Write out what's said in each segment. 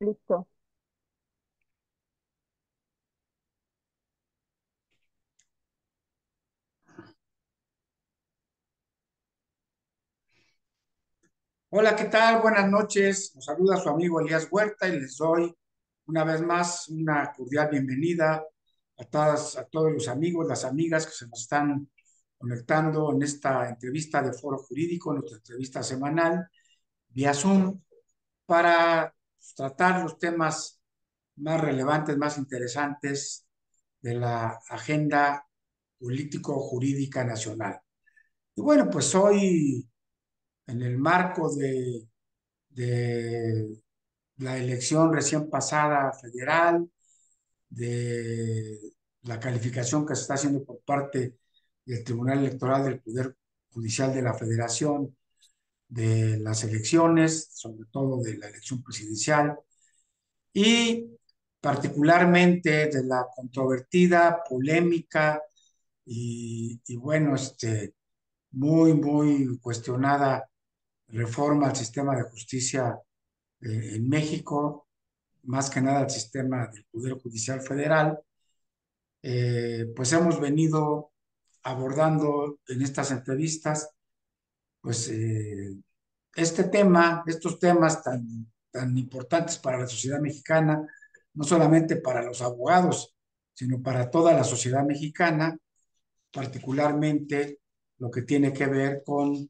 Listo. Hola, ¿qué tal? Buenas noches. Nos saluda su amigo Elías Huerta y les doy una vez más una cordial bienvenida a todos los amigos, las amigas que se nos están conectando en esta entrevista de Foro Jurídico, nuestra entrevista semanal vía Zoom, para tratar los temas más relevantes, más interesantes de la agenda político-jurídica nacional. Y bueno, pues hoy, en el marco de la elección recién pasada federal, de la calificación que se está haciendo por parte del Tribunal Electoral del Poder Judicial de la Federación, de las elecciones, sobre todo de la elección presidencial, y particularmente de la controvertida, polémica y bueno, muy cuestionada reforma al sistema de justicia en México, más que nada al sistema del Poder Judicial Federal. Pues hemos venido abordando en estas entrevistas, pues este tema, estos temas tan importantes para la sociedad mexicana, no solamente para los abogados, sino para toda la sociedad mexicana, particularmente lo que tiene que ver con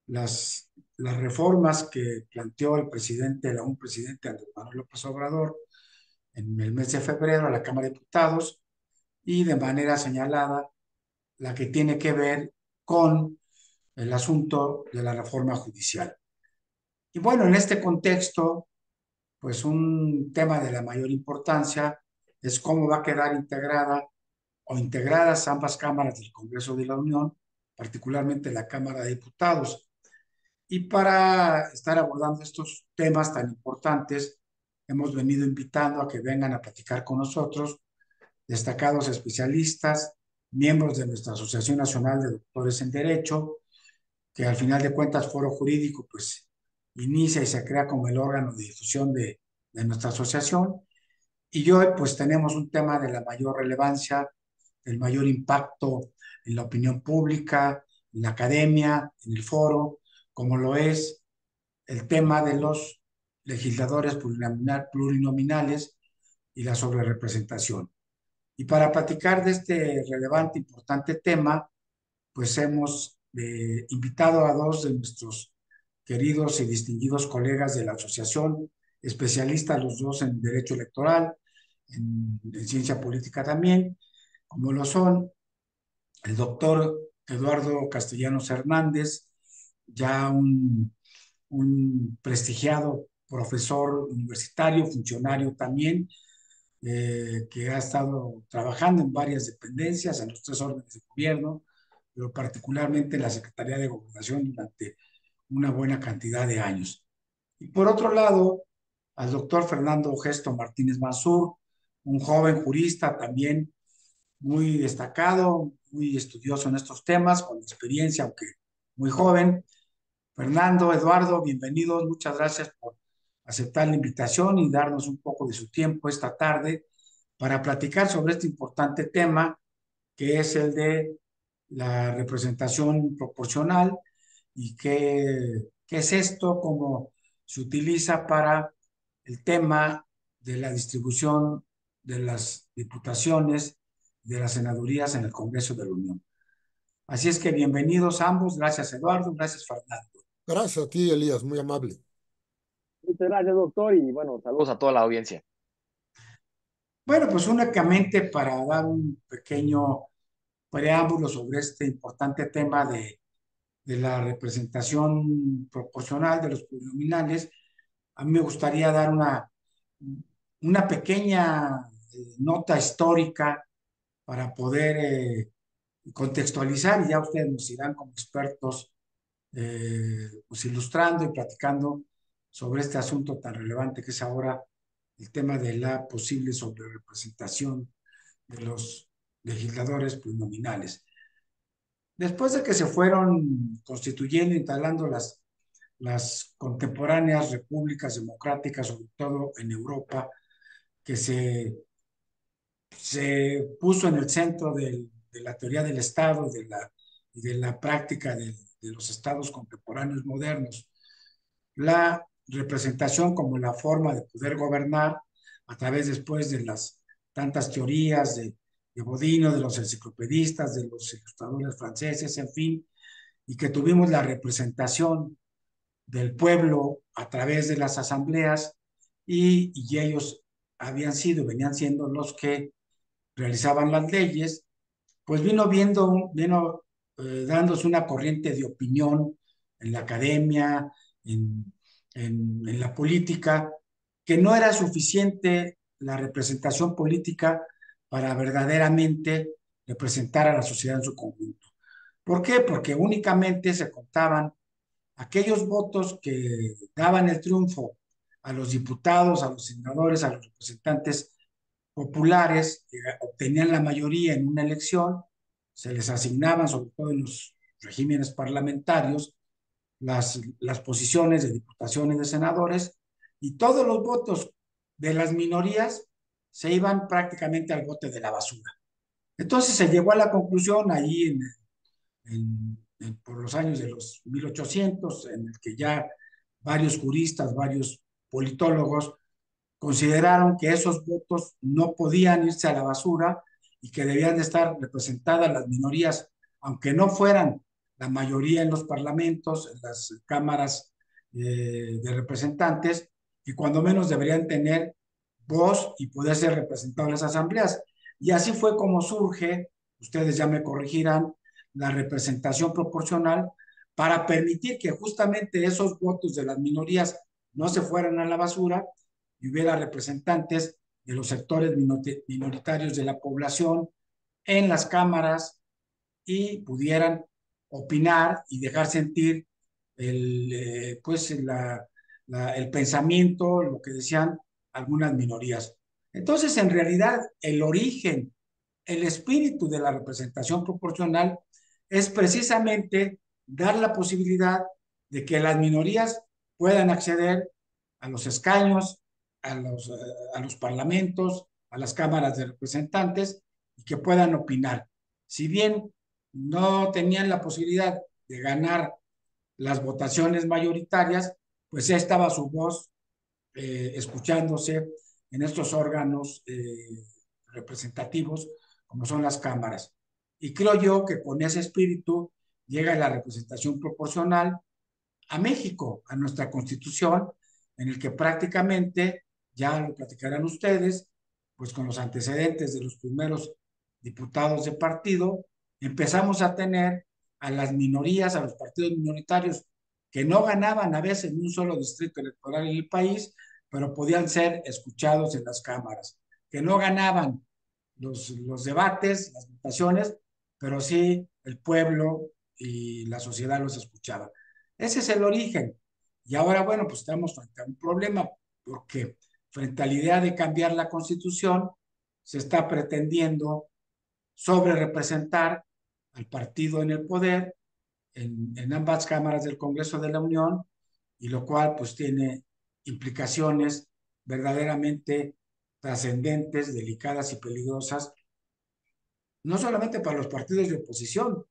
las reformas que planteó un presidente Andrés Manuel López Obrador en el mes de febrero a la Cámara de Diputados y de manera señalada la que tiene que ver con el asunto de la reforma judicial. Y bueno, en este contexto, pues un tema de la mayor importancia es cómo va a quedar integrada o integradas ambas cámaras del Congreso de la Unión, particularmente la Cámara de Diputados. Y para estar abordando estos temas tan importantes, hemos venido invitando a que vengan a platicar con nosotros destacados especialistas, miembros de nuestra Asociación Nacional de Doctores en Derecho, que al final de cuentas Foro Jurídico pues inicia y se crea como el órgano de difusión de nuestra asociación. Y hoy pues tenemos un tema de la mayor relevancia, el mayor impacto en la opinión pública, en la academia, en el foro, como lo es el tema de los legisladores plurinominales y la sobrerepresentación. Y para platicar de este relevante, importante tema, pues hemos invitado a dos de nuestros queridos y distinguidos colegas de la asociación, especialistas los dos en derecho electoral, en ciencia política también, como lo son el doctor Eduardo Castellanos Hernández, ya un prestigiado profesor universitario, funcionario también, que ha estado trabajando en varias dependencias, en los tres órdenes de gobierno, pero particularmente en la Secretaría de Gobernación durante una buena cantidad de años. Y por otro lado, al doctor Fernando Gesto Martínez Mansur, un joven jurista también muy destacado, muy estudioso en estos temas, con experiencia, aunque muy joven. Fernando, Eduardo, bienvenidos, muchas gracias por aceptar la invitación y darnos un poco de su tiempo esta tarde para platicar sobre este importante tema que es el de la representación proporcional y qué es esto, cómo se utiliza para el tema de la distribución de las diputaciones, de las senadurías en el Congreso de la Unión. Así es que bienvenidos ambos, gracias Eduardo, gracias Fernando. Gracias a ti, Elías, muy amable. Muchas gracias, doctor, y bueno, saludos a toda la audiencia. Bueno, pues únicamente para dar un pequeño preámbulo sobre este importante tema de la representación proporcional de los plurinominales, a mí me gustaría dar una pequeña nota histórica para poder contextualizar y ya ustedes nos irán como expertos pues ilustrando y platicando sobre este asunto tan relevante que es ahora el tema de la posible sobrerepresentación de los legisladores plurinominales. Después de que se fueron constituyendo, instalando las las contemporáneas repúblicas democráticas, sobre todo en Europa, que se puso en el centro de la teoría del Estado y de la práctica de los estados contemporáneos modernos. La representación como la forma de poder gobernar a través después de las tantas teorías de Bodino, de los enciclopedistas, de los ilustradores franceses, en fin, y que tuvimos la representación del pueblo a través de las asambleas y ellos venían siendo los que realizaban las leyes, pues vino dándose una corriente de opinión en la academia, en, en la política, que no era suficiente la representación política para verdaderamente representar a la sociedad en su conjunto. ¿Por qué? Porque únicamente se contaban aquellos votos que daban el triunfo a los diputados, a los senadores, a los representantes populares que obtenían la mayoría en una elección, se les asignaban, sobre todo en los regímenes parlamentarios, las posiciones de diputaciones de senadores, y todos los votos de las minorías se iban prácticamente al bote de la basura. Entonces se llegó a la conclusión ahí por los años de los 1800, en el que ya varios juristas, varios politólogos consideraron que esos votos no podían irse a la basura y que debían de estar representadas las minorías, aunque no fueran la mayoría en los parlamentos, en las cámaras de representantes, y cuando menos deberían tener voz y poder ser representados en las asambleas. Y así fue como surge, ustedes ya me corregirán, la representación proporcional para permitir que justamente esos votos de las minorías no se fueran a la basura y hubiera representantes de los sectores minoritarios de la población en las cámaras y pudieran opinar y dejar sentir pues el pensamiento, lo que decían algunas minorías. Entonces, en realidad, el origen, el espíritu de la representación proporcional es precisamente dar la posibilidad de que las minorías puedan acceder a los escaños, a los parlamentos, a las cámaras de representantes y que puedan opinar. Si bien no tenían la posibilidad de ganar las votaciones mayoritarias, pues ya estaba su voz escuchándose en estos órganos representativos como son las cámaras. Y creo yo que con ese espíritu llega la representación proporcional a México, a nuestra constitución, en el que prácticamente, ya lo platicarán ustedes, pues con los antecedentes de los primeros diputados de partido, empezamos a tener a las minorías, a los partidos minoritarios, que no ganaban a veces en un solo distrito electoral en el país, pero podían ser escuchados en las cámaras, que no ganaban los debates, las votaciones, pero sí el pueblo y la sociedad los escuchaba. Ese es el origen. Y ahora, bueno, pues estamos frente a un problema, porque frente a la idea de cambiar la constitución, se está pretendiendo sobre representar al partido en el poder en ambas cámaras del Congreso de la Unión, y lo cual pues tiene implicaciones verdaderamente trascendentes, delicadas y peligrosas, no solamente para los partidos de oposición,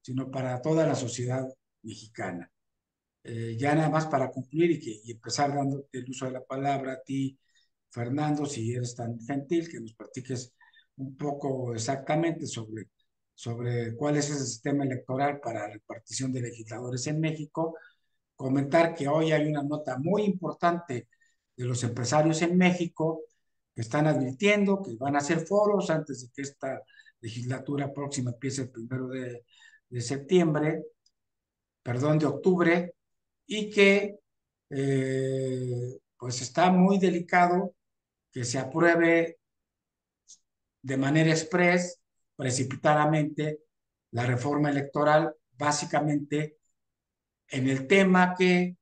sino para toda la sociedad mexicana. Ya nada más para concluir y empezar dándote el uso de la palabra a ti, Fernando, si eres tan gentil, que nos platiques un poco exactamente sobre cuál es ese sistema electoral para repartición de legisladores en México. Comentar que hoy hay una nota muy importante de los empresarios en México que están advirtiendo que van a hacer foros antes de que esta legislatura próxima empiece el 1 de septiembre, perdón, de octubre, y que pues está muy delicado que se apruebe de manera express, precipitadamente, la reforma electoral, básicamente en el tema que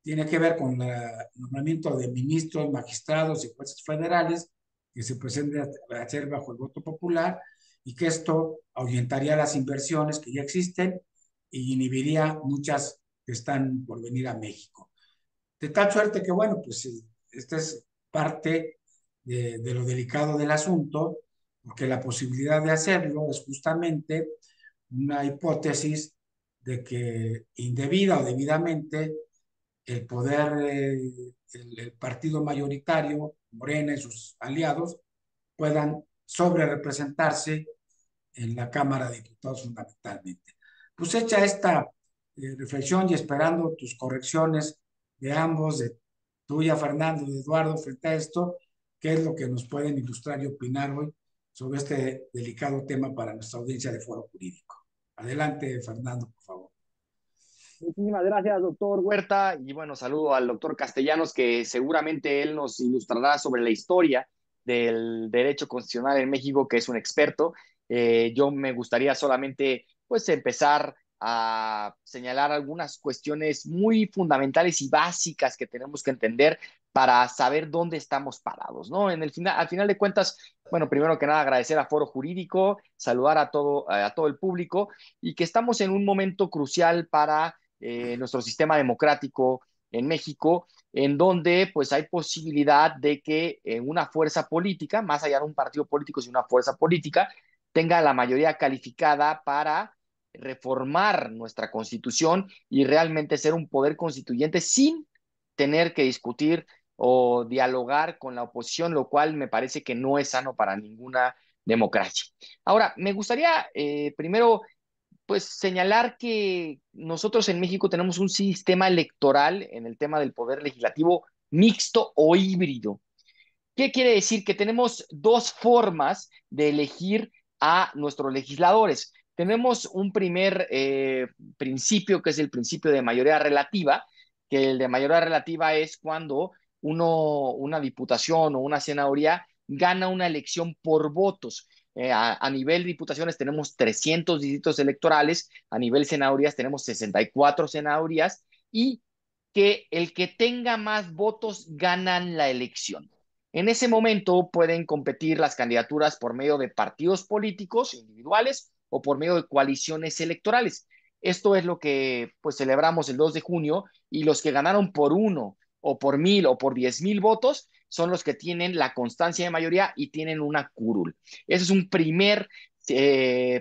tiene que ver con el nombramiento de ministros, magistrados y jueces federales que se presenten a hacer bajo el voto popular, y que esto ahuyentaría las inversiones que ya existen y inhibiría muchas que están por venir a México. De tal suerte que, bueno, pues esta es parte de lo delicado del asunto, porque la posibilidad de hacerlo es justamente una hipótesis de que indebida o debidamente el poder, el partido mayoritario, Morena y sus aliados, puedan sobre representarse en la Cámara de Diputados fundamentalmente. Pues hecha esta reflexión y esperando tus correcciones de ambos, de tuya, Fernando, de Eduardo, frente a esto, ¿qué es lo que nos pueden ilustrar y opinar hoy sobre este delicado tema para nuestra audiencia de Foro Jurídico? Adelante, Fernando, por favor. Muchísimas gracias, doctor Huerta. Y bueno, saludo al doctor Castellanos, que seguramente él nos ilustrará sobre la historia del derecho constitucional en México, que es un experto. Yo me gustaría solamente pues empezar a señalar algunas cuestiones muy fundamentales y básicas que tenemos que entender para saber dónde estamos parados, ¿no? Al final de cuentas, bueno, primero que nada agradecer a Foro Jurídico, saludar a todo el público y que estamos en un momento crucial para nuestro sistema democrático en México, en donde pues hay posibilidad de que una fuerza política, más allá de un partido político, sino una fuerza política, tenga la mayoría calificada para reformar nuestra constitución y realmente ser un poder constituyente sin tener que discutir o dialogar con la oposición, lo cual me parece que no es sano para ninguna democracia. Ahora, me gustaría primero pues señalar que nosotros en México tenemos un sistema electoral en el tema del poder legislativo mixto o híbrido. ¿Qué quiere decir? Que tenemos dos formas de elegir a nuestros legisladores. Tenemos un primer principio, que es el principio de mayoría relativa, que el de mayoría relativa es cuando una diputación o una senaduría gana una elección por votos. A nivel de diputaciones tenemos 300 distritos electorales, a nivel senadurías tenemos 64 senadurías y que el que tenga más votos ganan la elección. En ese momento pueden competir las candidaturas por medio de partidos políticos individuales o por medio de coaliciones electorales. Esto es lo que pues celebramos el 2 de junio y los que ganaron por 1 o por 1,000 o por 10,000 votos son los que tienen la constancia de mayoría y tienen una curul. Ese es un primer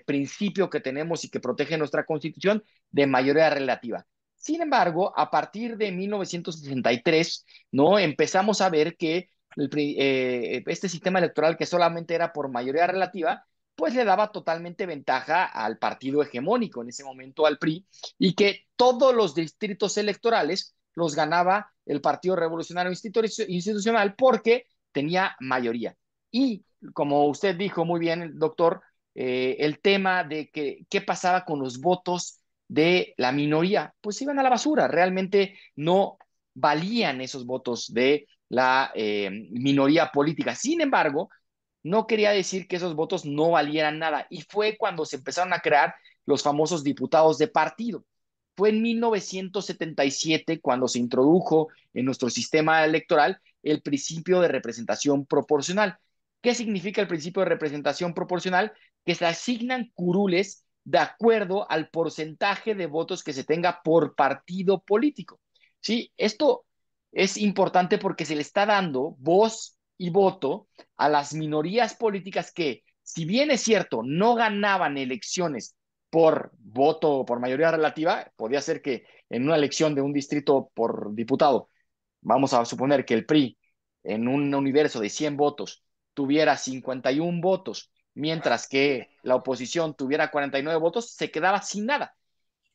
principio que tenemos y que protege nuestra constitución de mayoría relativa. Sin embargo, a partir de 1963, ¿no? Empezamos a ver que este sistema electoral que solamente era por mayoría relativa, pues le daba totalmente ventaja al partido hegemónico, en ese momento al PRI, y que todos los distritos electorales los ganaba el Partido Revolucionario Institucional porque tenía mayoría. Y como usted dijo muy bien, doctor, el tema de qué pasaba con los votos de la minoría, pues iban a la basura, realmente no valían esos votos de la minoría política. Sin embargo, no quería decir que esos votos no valieran nada. Y fue cuando se empezaron a crear los famosos diputados de partido. Fue en 1977 cuando se introdujo en nuestro sistema electoral el principio de representación proporcional. ¿Qué significa el principio de representación proporcional? Que se asignan curules de acuerdo al porcentaje de votos que se tenga por partido político. ¿Sí? Esto es importante porque se le está dando voz y voto a las minorías políticas que, si bien es cierto, no ganaban elecciones por voto o por mayoría relativa, podía ser que en una elección de un distrito por diputado, vamos a suponer que el PRI en un universo de 100 votos tuviera 51 votos, mientras que la oposición tuviera 49 votos, se quedaba sin nada.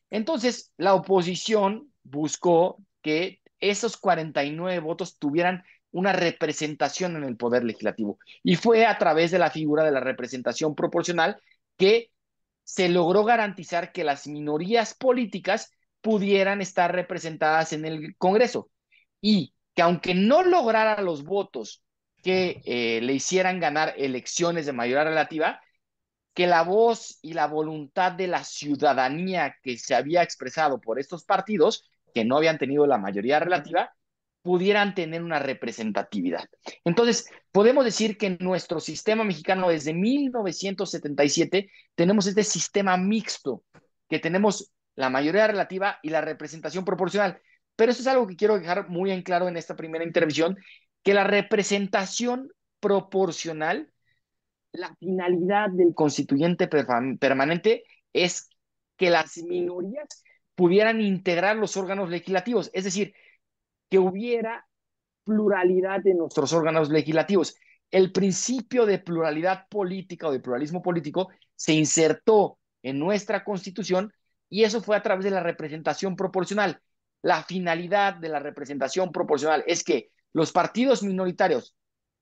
Entonces, la oposición buscó que esos 49 votos tuvieran una representación en el poder legislativo. Y fue a través de la figura de la representación proporcional que se logró garantizar que las minorías políticas pudieran estar representadas en el Congreso. Y que aunque no lograra los votos que le hicieran ganar elecciones de mayoría relativa, que la voz y la voluntad de la ciudadanía que se había expresado por estos partidos, que no habían tenido la mayoría relativa, pudieran tener una representatividad. Entonces, podemos decir que en nuestro sistema mexicano desde 1977 tenemos este sistema mixto, que tenemos la mayoría relativa y la representación proporcional. Pero eso es algo que quiero dejar muy en claro en esta primera intervención, que la representación proporcional, la finalidad del constituyente permanente es que las minorías pudieran integrar los órganos legislativos, es decir, que hubiera pluralidad de nuestros órganos legislativos. El principio de pluralidad política o de pluralismo político se insertó en nuestra Constitución y eso fue a través de la representación proporcional. La finalidad de la representación proporcional es que los partidos minoritarios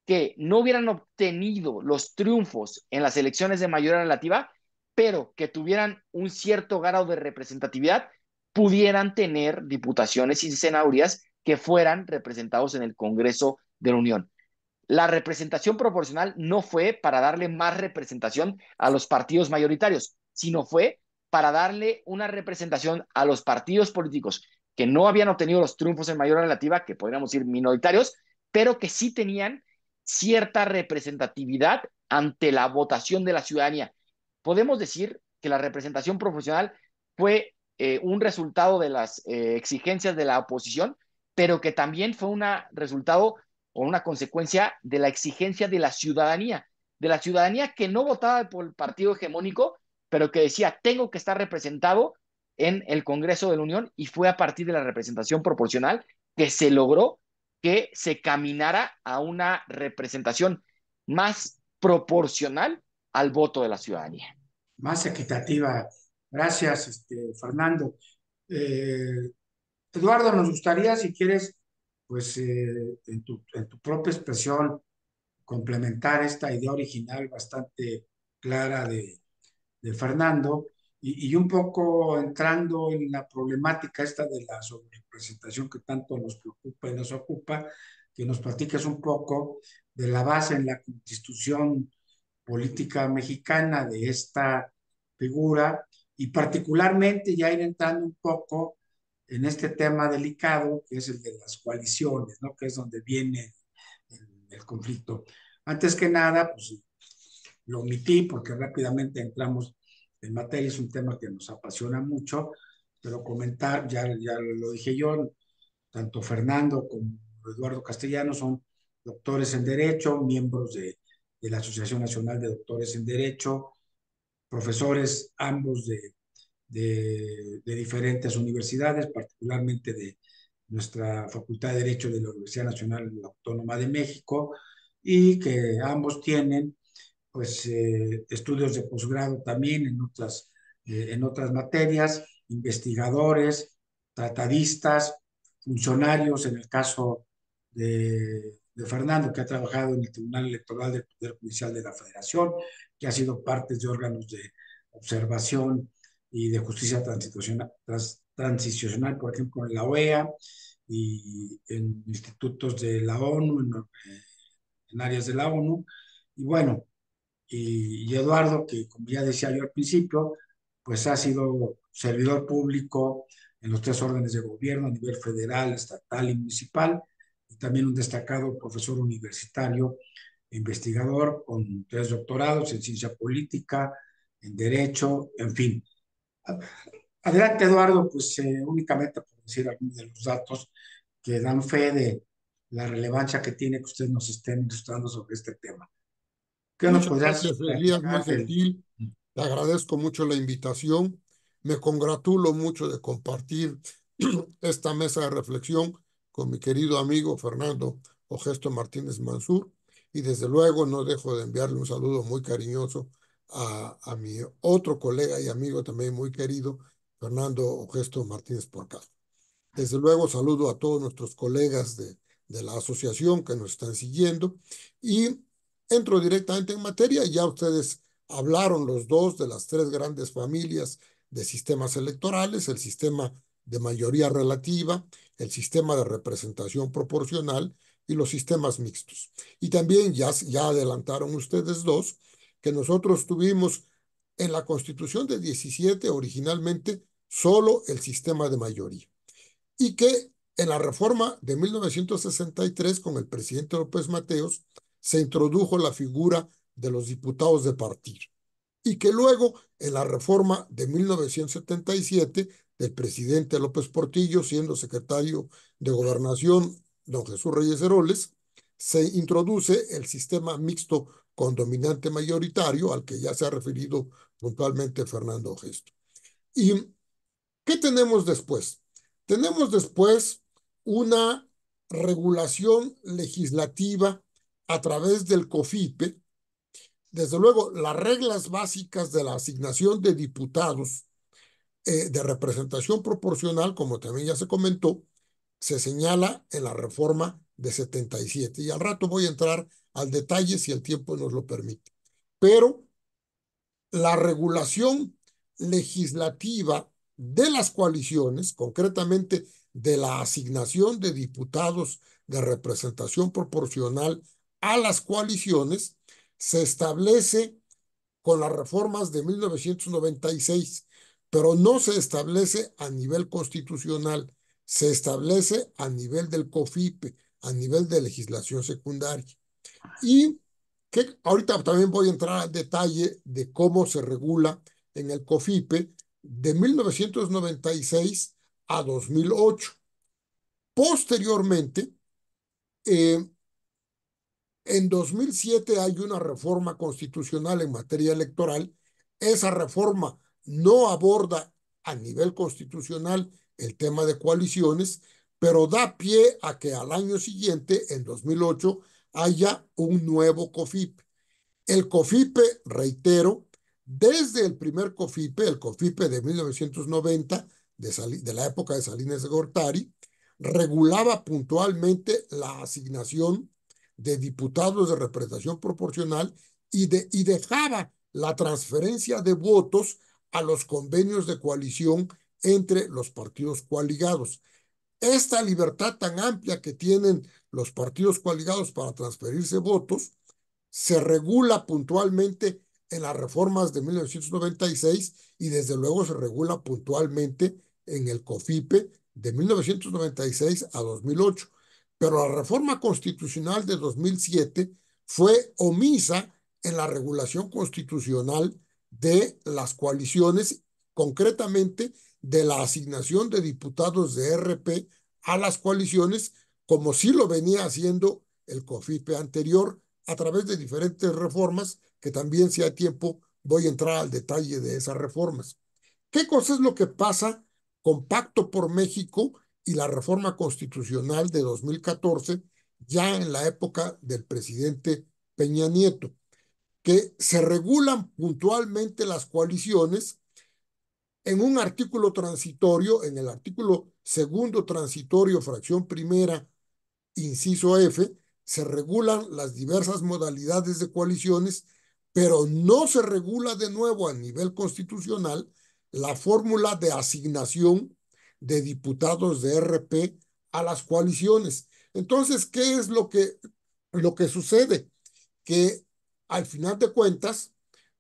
que no hubieran obtenido los triunfos en las elecciones de mayoría relativa, pero que tuvieran un cierto grado de representatividad, pudieran tener diputaciones y senadurías que fueran representados en el Congreso de la Unión. La representación proporcional no fue para darle más representación a los partidos mayoritarios, sino fue para darle una representación a los partidos políticos que no habían obtenido los triunfos en mayoría relativa, que podríamos decir minoritarios, pero que sí tenían cierta representatividad ante la votación de la ciudadanía. Podemos decir que la representación proporcional fue un resultado de las exigencias de la oposición, pero que también fue un resultado o una consecuencia de la exigencia de la ciudadanía que no votaba por el partido hegemónico, pero que decía, tengo que estar representado en el Congreso de la Unión, y fue a partir de la representación proporcional que se logró que se caminara a una representación más proporcional al voto de la ciudadanía. Más equitativa. Gracias, Fernando. Eduardo, nos gustaría, si quieres, pues en tu propia expresión, complementar esta idea original bastante clara de Fernando y un poco entrando en la problemática esta de la sobrerepresentación que tanto nos preocupa y nos ocupa, que nos platiques un poco de la base en la Constitución política mexicana de esta figura y particularmente ya ir entrando un poco en este tema delicado que es el de las coaliciones, ¿no? Que es donde viene el conflicto. Antes que nada, pues lo omití porque rápidamente entramos en materia, es un tema que nos apasiona mucho, pero comentar, ya lo dije yo, tanto Fernando como Eduardo Castellanos son doctores en Derecho, miembros de la Asociación Nacional de Doctores en Derecho, profesores ambos de diferentes universidades, particularmente de nuestra Facultad de Derecho de la Universidad Nacional Autónoma de México, y que ambos tienen pues estudios de posgrado también en otras materias, investigadores, tratadistas, funcionarios, en el caso de Fernando, que ha trabajado en el Tribunal Electoral del Poder Judicial de la Federación, que ha sido parte de órganos de observación y de justicia transicional, por ejemplo, en la OEA y en institutos de la ONU, en áreas de la ONU. Y bueno, y Eduardo, que como ya decía yo al principio, pues ha sido servidor público en los tres órdenes de gobierno a nivel federal, estatal y municipal, y también un destacado profesor universitario e investigador con 3 doctorados en ciencia política, en derecho, en fin. Adelante, Eduardo, pues únicamente por decir algunos de los datos que dan fe de la relevancia que tiene que ustedes nos estén ilustrando sobre este tema. ¿Qué nos Muchas podrías gracias, Elías, muy platicar del... gentil. Te agradezco mucho la invitación. Me congratulo mucho de compartir esta mesa de reflexión con mi querido amigo Fernando Ogesto Martínez Mansur. Y desde luego no dejo de enviarle un saludo muy cariñoso a mi otro colega y amigo también muy querido, Fernando Ogesto Martínez Porcas. Desde luego saludo a todos nuestros colegas de la asociación que nos están siguiendo y entro directamente en materia. Ya ustedes hablaron los dos de las tres grandes familias de sistemas electorales, el sistema de mayoría relativa, el sistema de representación proporcional y los sistemas mixtos. Y también ya adelantaron ustedes dos que nosotros tuvimos en la Constitución de 17 originalmente solo el sistema de mayoría y que en la reforma de 1963 con el presidente López Mateos se introdujo la figura de los diputados de partido y que luego en la reforma de 1977 del presidente López Portillo, siendo secretario de Gobernación don Jesús Reyes Heroles, se introduce el sistema mixto con dominante mayoritario, al que ya se ha referido puntualmente Fernando Gesto. ¿Y qué tenemos después? Tenemos después una regulación legislativa a través del COFIPE. Desde luego, las reglas básicas de la asignación de diputados de representación proporcional, como también ya se comentó, se señala en la reforma de 77. Y al rato voy a entrar al detalle si el tiempo nos lo permite. Pero la regulación legislativa de las coaliciones, concretamente de la asignación de diputados de representación proporcional a las coaliciones, se establece con las reformas de 1996, pero no se establece a nivel constitucional, se establece a nivel del COFIPE, a nivel de legislación secundaria. Y que ahorita también voy a entrar al detalle de cómo se regula en el COFIPE de 1996 a 2008. Posteriormente, en 2007 hay una reforma constitucional en materia electoral. Esa reforma no aborda a nivel constitucional el tema de coaliciones, pero da pie a que al año siguiente, en 2008, haya un nuevo COFIPE. El COFIPE, reitero, desde el primer COFIPE, el COFIPE de 1990, de la época de Salinas de Gortari, regulaba puntualmente la asignación de diputados de representación proporcional y dejaba la transferencia de votos a los convenios de coalición entre los partidos coaligados. Esta libertad tan amplia que tienen los partidos coaligados para transferirse votos se regula puntualmente en las reformas de 1996 y desde luego se regula puntualmente en el COFIPE de 1996 a 2008. Pero la reforma constitucional de 2007 fue omisa en la regulación constitucional de las coaliciones, concretamente de la asignación de diputados de RP a las coaliciones, como sí lo venía haciendo el COFIPE anterior, a través de diferentes reformas, que también si hay tiempo voy a entrar al detalle de esas reformas. ¿Qué cosa es lo que pasa con Pacto por México y la reforma constitucional de 2014, ya en la época del presidente Peña Nieto? Que se regulan puntualmente las coaliciones en un artículo transitorio, en el artículo segundo transitorio, fracción primera, inciso F, se regulan las diversas modalidades de coaliciones, pero no se regula de nuevo a nivel constitucional la fórmula de asignación de diputados de RP a las coaliciones. Entonces, ¿qué es lo que sucede? Que al final de cuentas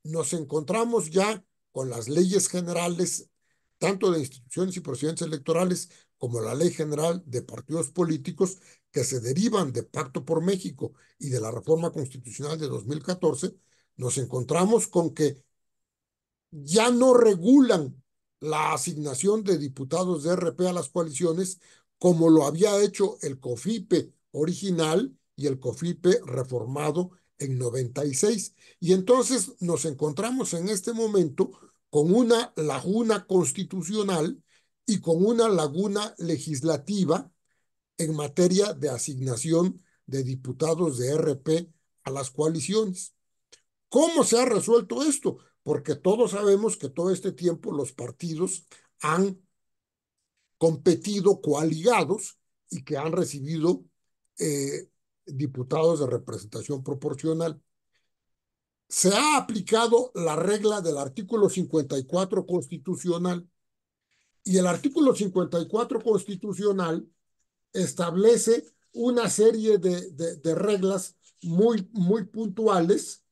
nos encontramos ya con las leyes generales, tanto de instituciones y procedimientos electorales como la Ley General de Partidos Políticos, que se derivan de Pacto por México y de la reforma constitucional de 2014, nos encontramos con que ya no regulan la asignación de diputados de RP a las coaliciones como lo había hecho el COFIPE original y el COFIPE reformado en 96. Y entonces nos encontramos en este momento con una laguna constitucional y con una laguna legislativa en materia de asignación de diputados de RP a las coaliciones. ¿Cómo se ha resuelto esto? Porque todos sabemos que todo este tiempo los partidos han competido coaligados y que han recibido diputados de representación proporcional. Se ha aplicado la regla del artículo 54 constitucional y el artículo 54 constitucional establece una serie de reglas muy puntuales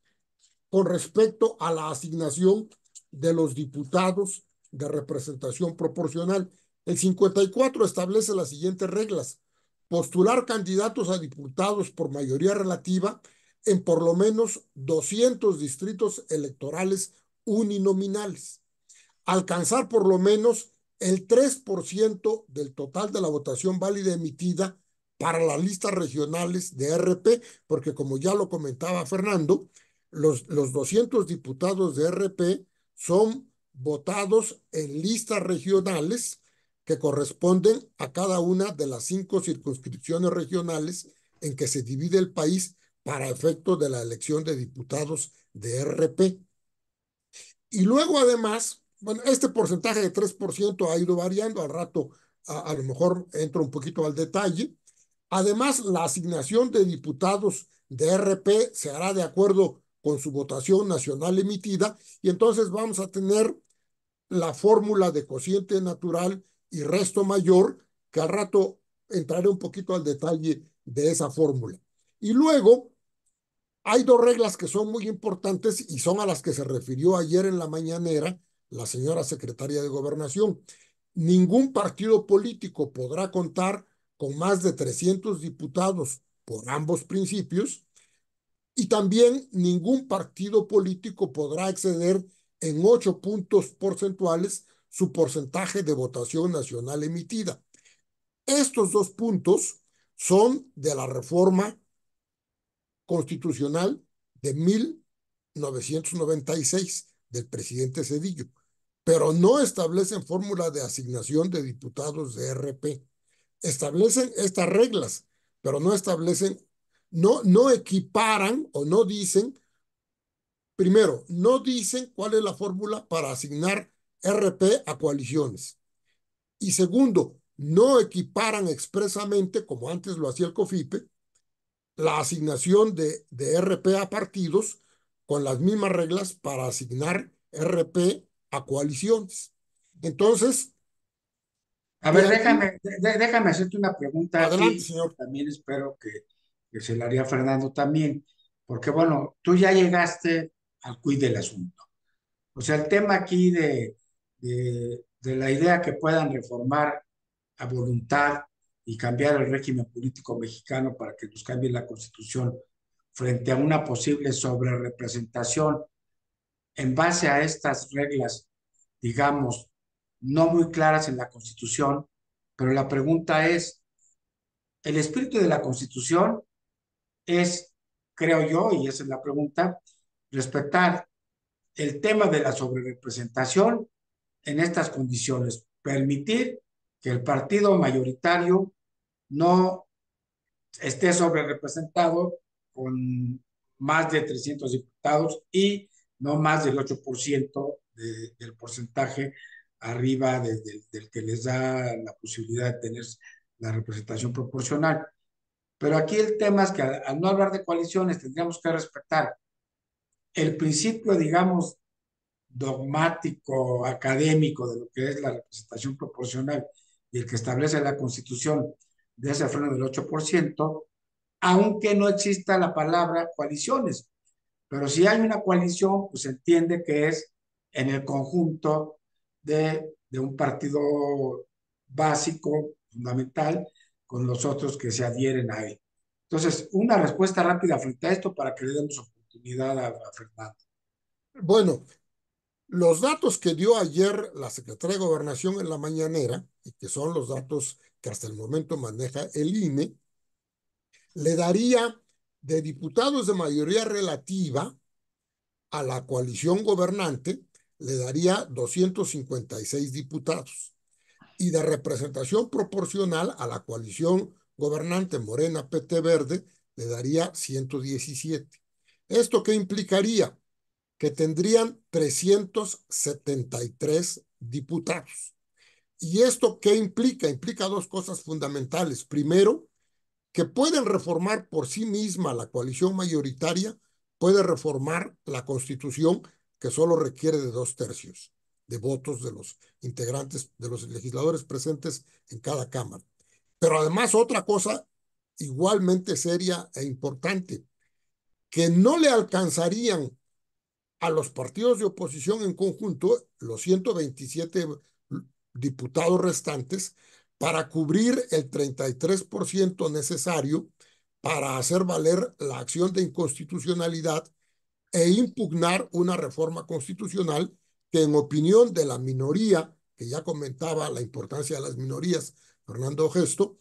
con respecto a la asignación de los diputados de representación proporcional. El 54 establece las siguientes reglas: postular candidatos a diputados por mayoría relativa en por lo menos 200 distritos electorales uninominales. Alcanzar por lo menos el 3% del total de la votación válida emitida para las listas regionales de RP, porque como ya lo comentaba Fernando, los 200 diputados de RP son votados en listas regionales que corresponden a cada una de las 5 circunscripciones regionales en que se divide el país para efecto de la elección de diputados de RP. Y luego además, bueno, este porcentaje de 3% ha ido variando, al rato a lo mejor entro un poquito al detalle. Además, la asignación de diputados de RP se hará de acuerdo con su votación nacional emitida y entonces vamos a tener la fórmula de cociente natural y resto mayor, que al rato entraré un poquito al detalle de esa fórmula. Y luego hay 2 reglas que son muy importantes y son a las que se refirió ayer en la mañanera la señora secretaria de Gobernación. Ningún partido político podrá contar con más de 300 diputados por ambos principios y también ningún partido político podrá exceder en 8 puntos porcentuales su porcentaje de votación nacional emitida. Estos 2 puntos son de la reforma constitucional de 1996 del presidente Zedillo, pero no establecen fórmula de asignación de diputados de RP. Establecen estas reglas, pero no establecen, no equiparan o no dicen, primero, no dicen cuál es la fórmula para asignar RP a coaliciones. Y segundo, no equiparan expresamente, como antes lo hacía el COFIPE, la asignación de RP a partidos con las mismas reglas para asignar RP a coaliciones. Entonces, A de ver, ahí, déjame hacerte una pregunta a adelante, ti, señor. también espero que se la haría Fernando también, porque bueno, tú ya llegaste al quid del asunto. O sea, el tema aquí de la idea que puedan reformar a voluntad y cambiar el régimen político mexicano para que nos cambie la Constitución frente a una posible sobrerepresentación en base a estas reglas, digamos, no muy claras en la Constitución, pero la pregunta es, el espíritu de la Constitución es, creo yo, y esa es la pregunta, respetar el tema de la sobrerepresentación en estas condiciones, permitir que el partido mayoritario no esté sobre representado con más de 300 diputados y no más del 8% del porcentaje arriba del que les da la posibilidad de tener la representación proporcional. Pero aquí el tema es que al no hablar de coaliciones tendríamos que respetar el principio, digamos, dogmático, académico de lo que es la representación proporcional y el que establece la Constitución de ese freno del 8%, aunque no exista la palabra coaliciones. Pero si hay una coalición, pues se entiende que es en el conjunto de un partido básico, fundamental, con los otros que se adhieren a él. Entonces, una respuesta rápida frente a esto para que le demos oportunidad a Fernando. Bueno, los datos que dio ayer la Secretaría de Gobernación en la mañanera, y que son los datos que hasta el momento maneja el INE, le daría de diputados de mayoría relativa a la coalición gobernante, le daría 256 diputados. Y de representación proporcional a la coalición gobernante Morena PT Verde, le daría 117. ¿Esto qué implicaría? Que tendrían 373 diputados. ¿Y esto qué implica? Implica 2 cosas fundamentales. Primero, que pueden reformar por sí misma la coalición mayoritaria, puede reformar la Constitución, que solo requiere de 2/3 de votos de los integrantes, de los legisladores presentes en cada cámara. Pero además otra cosa igualmente seria e importante, que no le alcanzarían a los partidos de oposición en conjunto, los 127 diputados restantes, para cubrir el 33% necesario para hacer valer la acción de inconstitucionalidad e impugnar una reforma constitucional que, en opinión de la minoría, que ya comentaba la importancia de las minorías, Fernando Gesto,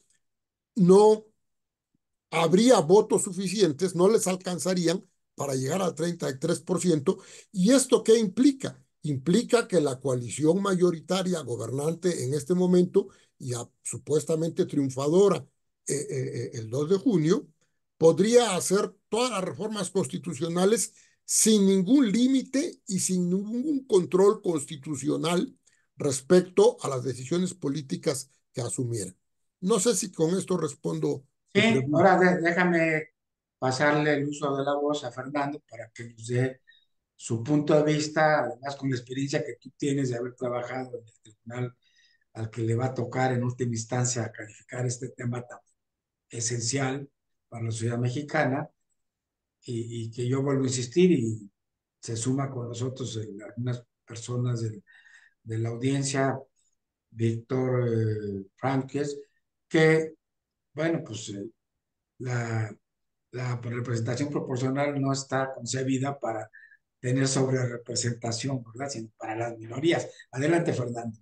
no habría votos suficientes, no les alcanzarían para llegar al 33%. ¿Y esto qué implica? Implica que la coalición mayoritaria gobernante en este momento, ya supuestamente triunfadora el 2 de junio, podría hacer todas las reformas constitucionales sin ningún límite y sin ningún control constitucional respecto a las decisiones políticas que asumiera. No sé si con esto respondo tu Sí, pregunta. ahora déjame pasarle el uso de la voz a Fernando para que nos dé su punto de vista, además con la experiencia que tú tienes de haber trabajado en el tribunal al que le va a tocar en última instancia calificar este tema tan esencial para la sociedad mexicana y que yo vuelvo a insistir y se suma con nosotros algunas personas de la audiencia, Víctor Franques, que, bueno, pues la, la representación proporcional no está concebida para tener sobre representación, ¿verdad? Sino para las minorías. Adelante, Fernando.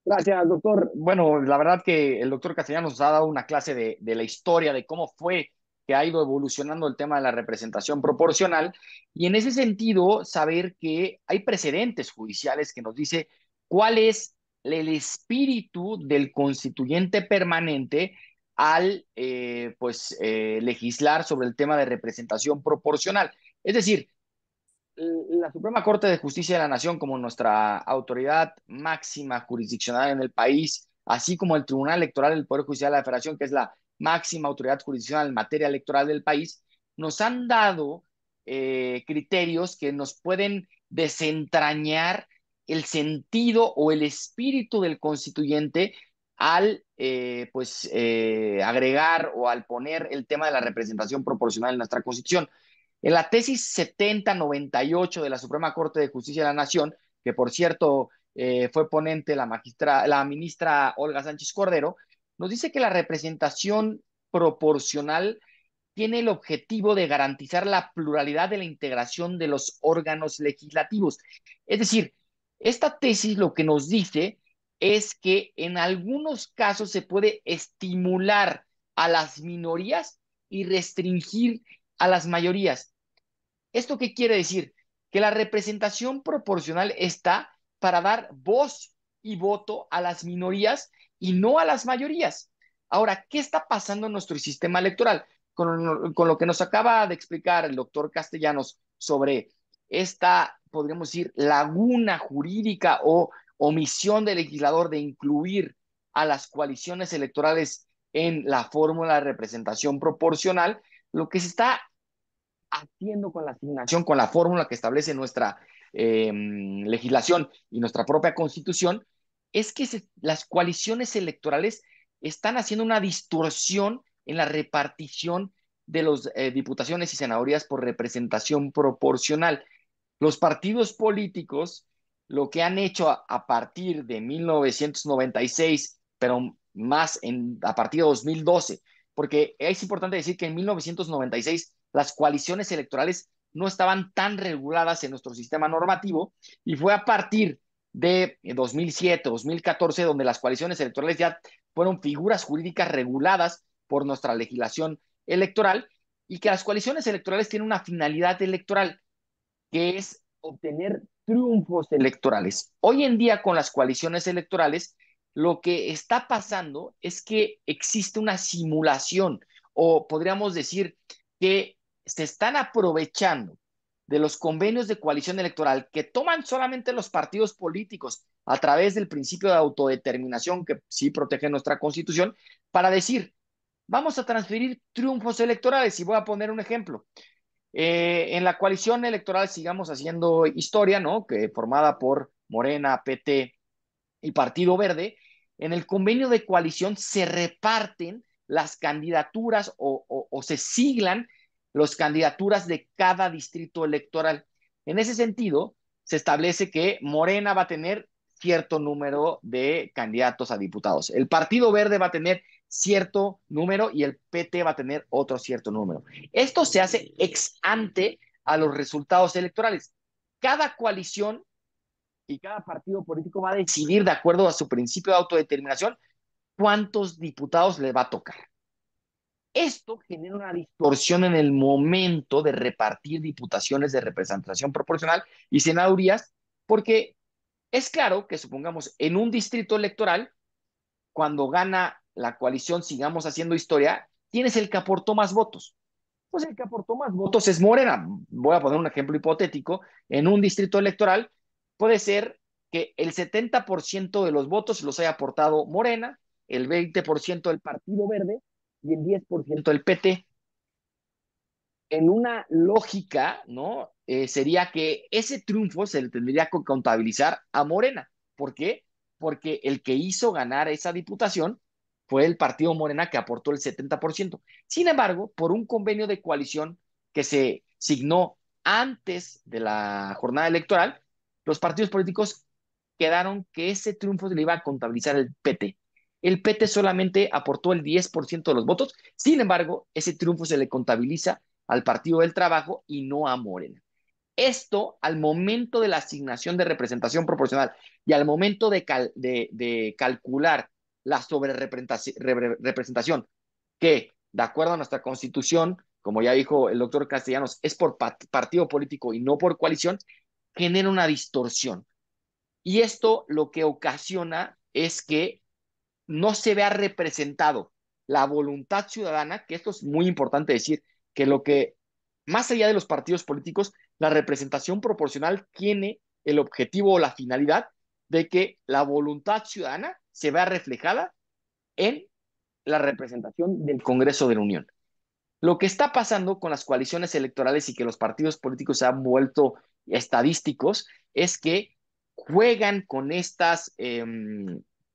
Gracias, doctor. Bueno, la verdad que el doctor Castellanos nos ha dado una clase de la historia, de cómo fue que ha ido evolucionando el tema de la representación proporcional y en ese sentido saber que hay precedentes judiciales que nos dice cuál es el espíritu del constituyente permanente al legislar sobre el tema de representación proporcional. Es decir, la Suprema Corte de Justicia de la Nación, como nuestra autoridad máxima jurisdiccional en el país, así como el Tribunal Electoral del Poder Judicial de la Federación, que es la máxima autoridad jurisdiccional en materia electoral del país, nos han dado criterios que nos pueden desentrañar el sentido o el espíritu del constituyente al agregar o al poner el tema de la representación proporcional en nuestra Constitución. En la tesis 7098 de la Suprema Corte de Justicia de la Nación, que por cierto fue ponente la ministra Olga Sánchez Cordero, nos dice que la representación proporcional tiene el objetivo de garantizar la pluralidad de la integración de los órganos legislativos. Es decir, esta tesis lo que nos dice es que en algunos casos se puede estimular a las minorías y restringir a las mayorías. ¿Esto qué quiere decir? Que la representación proporcional está para dar voz y voto a las minorías y no a las mayorías. Ahora, ¿qué está pasando en nuestro sistema electoral? Con lo que nos acaba de explicar el doctor Castellanos sobre esta, podríamos decir, laguna jurídica o omisión del legislador de incluir a las coaliciones electorales en la fórmula de representación proporcional, lo que se está haciendo con la asignación, con la fórmula que establece nuestra legislación y nuestra propia constitución, es que las coaliciones electorales están haciendo una distorsión en la repartición de las diputaciones y senadurías por representación proporcional. Los partidos políticos lo que han hecho a partir de 1996, pero más a partir de 2012, porque es importante decir que en 1996 las coaliciones electorales no estaban tan reguladas en nuestro sistema normativo y fue a partir de 2007, 2014, donde las coaliciones electorales ya fueron figuras jurídicas reguladas por nuestra legislación electoral y que las coaliciones electorales tienen una finalidad electoral que es obtener triunfos electorales. Hoy en día con las coaliciones electorales, lo que está pasando es que existe una simulación o podríamos decir que se están aprovechando de los convenios de coalición electoral que toman solamente los partidos políticos a través del principio de autodeterminación que sí protege nuestra Constitución para decir, vamos a transferir triunfos electorales. Y voy a poner un ejemplo. En la coalición electoral sigamos haciendo historia, ¿no? Que formada por Morena, PT y Partido Verde, en el convenio de coalición se reparten las candidaturas o se siglan las candidaturas de cada distrito electoral. En ese sentido, se establece que Morena va a tener cierto número de candidatos a diputados. El Partido Verde va a tener cierto número y el PT va a tener otro cierto número. Esto se hace ex ante a los resultados electorales. Cada coalición y cada partido político va a decidir, de acuerdo a su principio de autodeterminación, cuántos diputados le va a tocar. Esto genera una distorsión en el momento de repartir diputaciones de representación proporcional y senadurías, porque es claro que, supongamos, en un distrito electoral, cuando gana la coalición Sigamos Haciendo Historia, ¿quién es el que aportó más votos? Pues el que aportó más votos es Morena. Voy a poner un ejemplo hipotético. En un distrito electoral puede ser que el 70% de los votos los haya aportado Morena, el 20% del Partido Verde y el 10% del PT. En una lógica, ¿no? Sería que ese triunfo se le tendría que contabilizar a Morena. ¿Por qué? Porque el que hizo ganar esa diputación fue el partido Morena, que aportó el 70%. Sin embargo, por un convenio de coalición que se signó antes de la jornada electoral, los partidos políticos quedaron que ese triunfo se le iba a contabilizar el PT. El PT solamente aportó el 10% de los votos. Sin embargo, ese triunfo se le contabiliza al Partido del Trabajo y no a Morena. Esto, al momento de la asignación de representación proporcional y al momento de calcular la sobrerepresentación, que, de acuerdo a nuestra Constitución, como ya dijo el doctor Castellanos, es por partido político y no por coalición, genera una distorsión. Y esto lo que ocasiona es que no se vea representado la voluntad ciudadana, que esto es muy importante decir, que lo que, más allá de los partidos políticos, la representación proporcional tiene el objetivo o la finalidad de que la voluntad ciudadana se vea reflejada en la representación del Congreso de la Unión. Lo que está pasando con las coaliciones electorales y que los partidos políticos se han vuelto estadísticos es que juegan con estas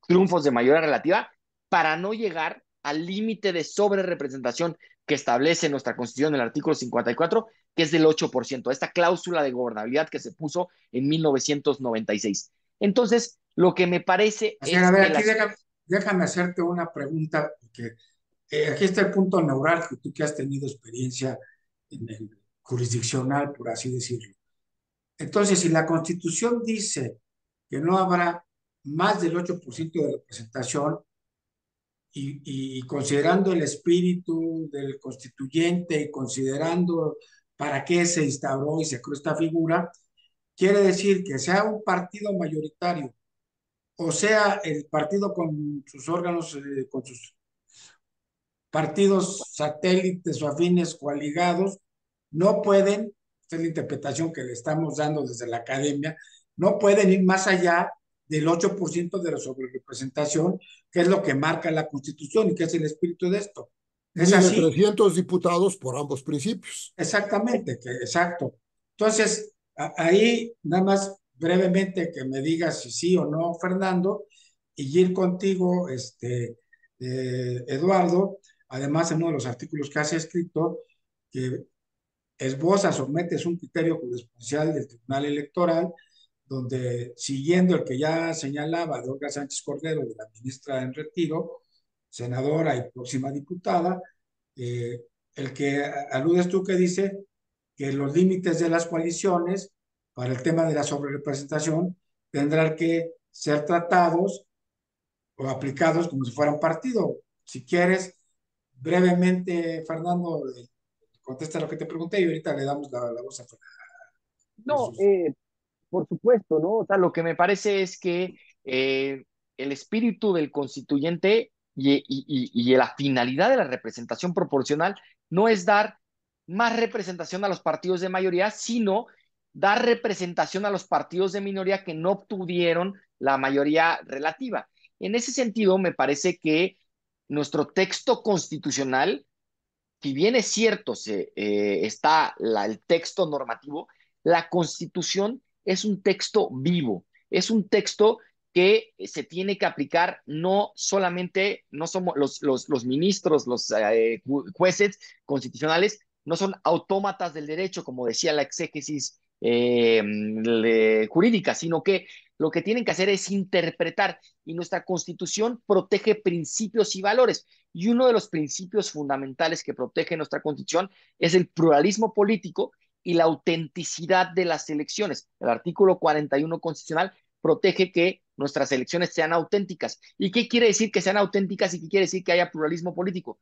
triunfos de mayoría relativa para no llegar al límite de sobrerepresentación que establece nuestra Constitución en el artículo 54, que es del 8%, esta cláusula de gobernabilidad que se puso en 1996. Entonces, lo que me parece Así, a es ver, que aquí las... déjame hacerte una pregunta, porque aquí está el punto neurálgico, tú que has tenido experiencia en el jurisdiccional, por así decirlo. Entonces, si la Constitución dice que no habrá más del 8% de representación y considerando el espíritu del constituyente y considerando para qué se instauró y se creó esta figura, quiere decir que sea un partido mayoritario o sea el partido con sus órganos, con sus partidos satélites o afines coaligados, no pueden, esta es la interpretación que le estamos dando desde la academia, no pueden ir más allá del 8% de la sobrerepresentación, que es lo que marca la Constitución y que es el espíritu de esto. ¿Es Ni de así? 300 diputados por ambos principios. Exactamente, exacto. Entonces, ahí nada más brevemente que me digas si sí o no, Fernando, y ir contigo, Eduardo, además en uno de los artículos que has escrito, que esbozas o metes un criterio jurisprudencial del Tribunal Electoral, donde siguiendo el que ya señalaba de Olga Sánchez Cordero, de la ministra en retiro, senadora y próxima diputada, eh, el que aludes tú que dice que los límites de las coaliciones para el tema de la sobrerepresentación tendrán que ser tratados o aplicados como si fuera un partido. Si quieres, brevemente, Fernando, contesta lo que te pregunté y ahorita le damos la voz a No, Jesús. por supuesto, ¿no? O sea, lo que me parece es que el espíritu del constituyente y la finalidad de la representación proporcional no es dar más representación a los partidos de mayoría, sino dar representación a los partidos de minoría que no obtuvieron la mayoría relativa. En ese sentido, me parece que nuestro texto constitucional, si bien es cierto, está el texto normativo, la Constitución es un texto vivo, es un texto que se tiene que aplicar no solamente, no somos los ministros, los jueces constitucionales, no son autómatas del derecho, como decía la exégesis jurídica, sino que lo que tienen que hacer es interpretar, y nuestra Constitución protege principios y valores. Y uno de los principios fundamentales que protege nuestra Constitución es el pluralismo político y la autenticidad de las elecciones. El artículo 41 constitucional protege que nuestras elecciones sean auténticas. ¿Y qué quiere decir que sean auténticas y qué quiere decir que haya pluralismo político?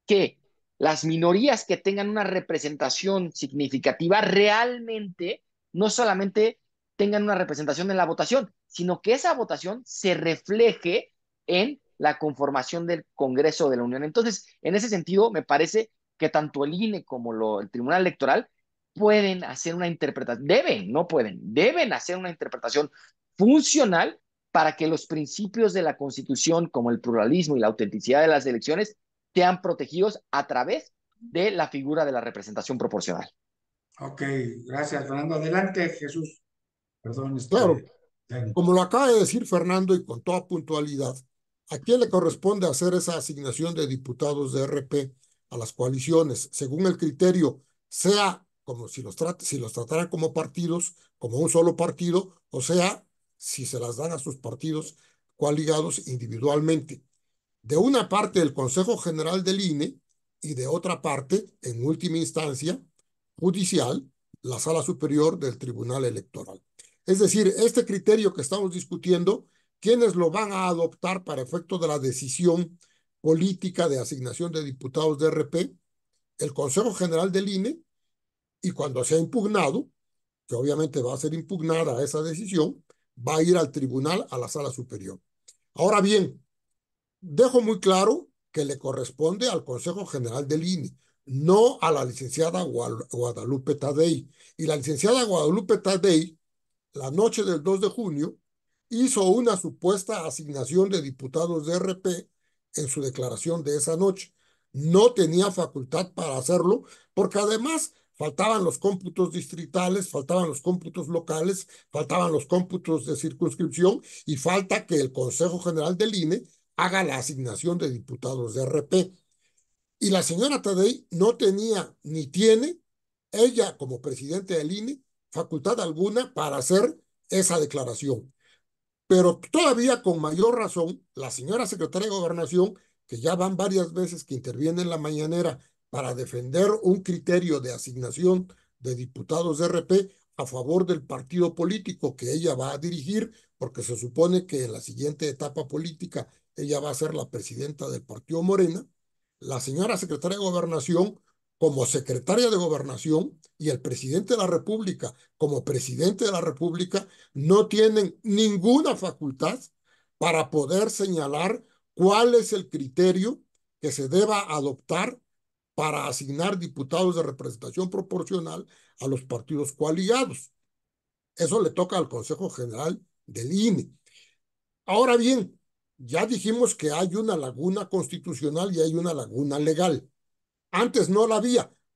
Que las minorías que tengan una representación significativa realmente no solamente tengan una representación en la votación, sino que esa votación se refleje en la conformación del Congreso de la Unión. Entonces, en ese sentido, me parece que tanto el INE como el Tribunal Electoral pueden hacer una interpretación, no pueden, deben hacer una interpretación funcional para que los principios de la Constitución, como el pluralismo y la autenticidad de las elecciones, sean protegidos a través de la figura de la representación proporcional. Ok, gracias, Fernando. Adelante, Jesús. Perdón, Claro, como lo acaba de decir Fernando y con toda puntualidad, ¿a quién le corresponde hacer esa asignación de diputados de RP a las coaliciones? Según el criterio, sea como si los trataran como partidos, como un solo partido, o sea, si se las dan a sus partidos coaligados individualmente. De una parte el Consejo General del INE y de otra parte, en última instancia, judicial, la Sala Superior del Tribunal Electoral. Es decir, este criterio que estamos discutiendo, ¿quiénes lo van a adoptar para efecto de la decisión política de asignación de diputados de RP? El Consejo General del INE, y cuando sea impugnado, que obviamente va a ser impugnada esa decisión, va a ir al tribunal, a la Sala Superior. Ahora bien, dejo muy claro que le corresponde al Consejo General del INE, no a la licenciada Guadalupe Tadei. Y la licenciada Guadalupe Tadei, la noche del 2 de junio, hizo una supuesta asignación de diputados de RP en su declaración de esa noche. No tenía facultad para hacerlo porque además faltaban los cómputos distritales, faltaban los cómputos locales, faltaban los cómputos de circunscripción y falta que el Consejo General del INE haga la asignación de diputados de RP. Y la señora Tadei no tenía ni tiene, ella como presidente del INE, facultad alguna para hacer esa declaración. Pero todavía con mayor razón, la señora secretaria de Gobernación, que ya van varias veces que interviene en la mañanera para defender un criterio de asignación de diputados de RP a favor del partido político que ella va a dirigir, porque se supone que en la siguiente etapa política ella va a ser la presidenta del partido Morena, la señora secretaria de Gobernación, como secretaria de Gobernación, y el presidente de la República, como presidente de la República, no tienen ninguna facultad para poder señalar cuál es el criterio que se deba adoptar para asignar diputados de representación proporcional a los partidos coaligados. Eso le toca al Consejo General del INE. Ahora bien, ya dijimos que hay una laguna constitucional y hay una laguna legal. Antes no la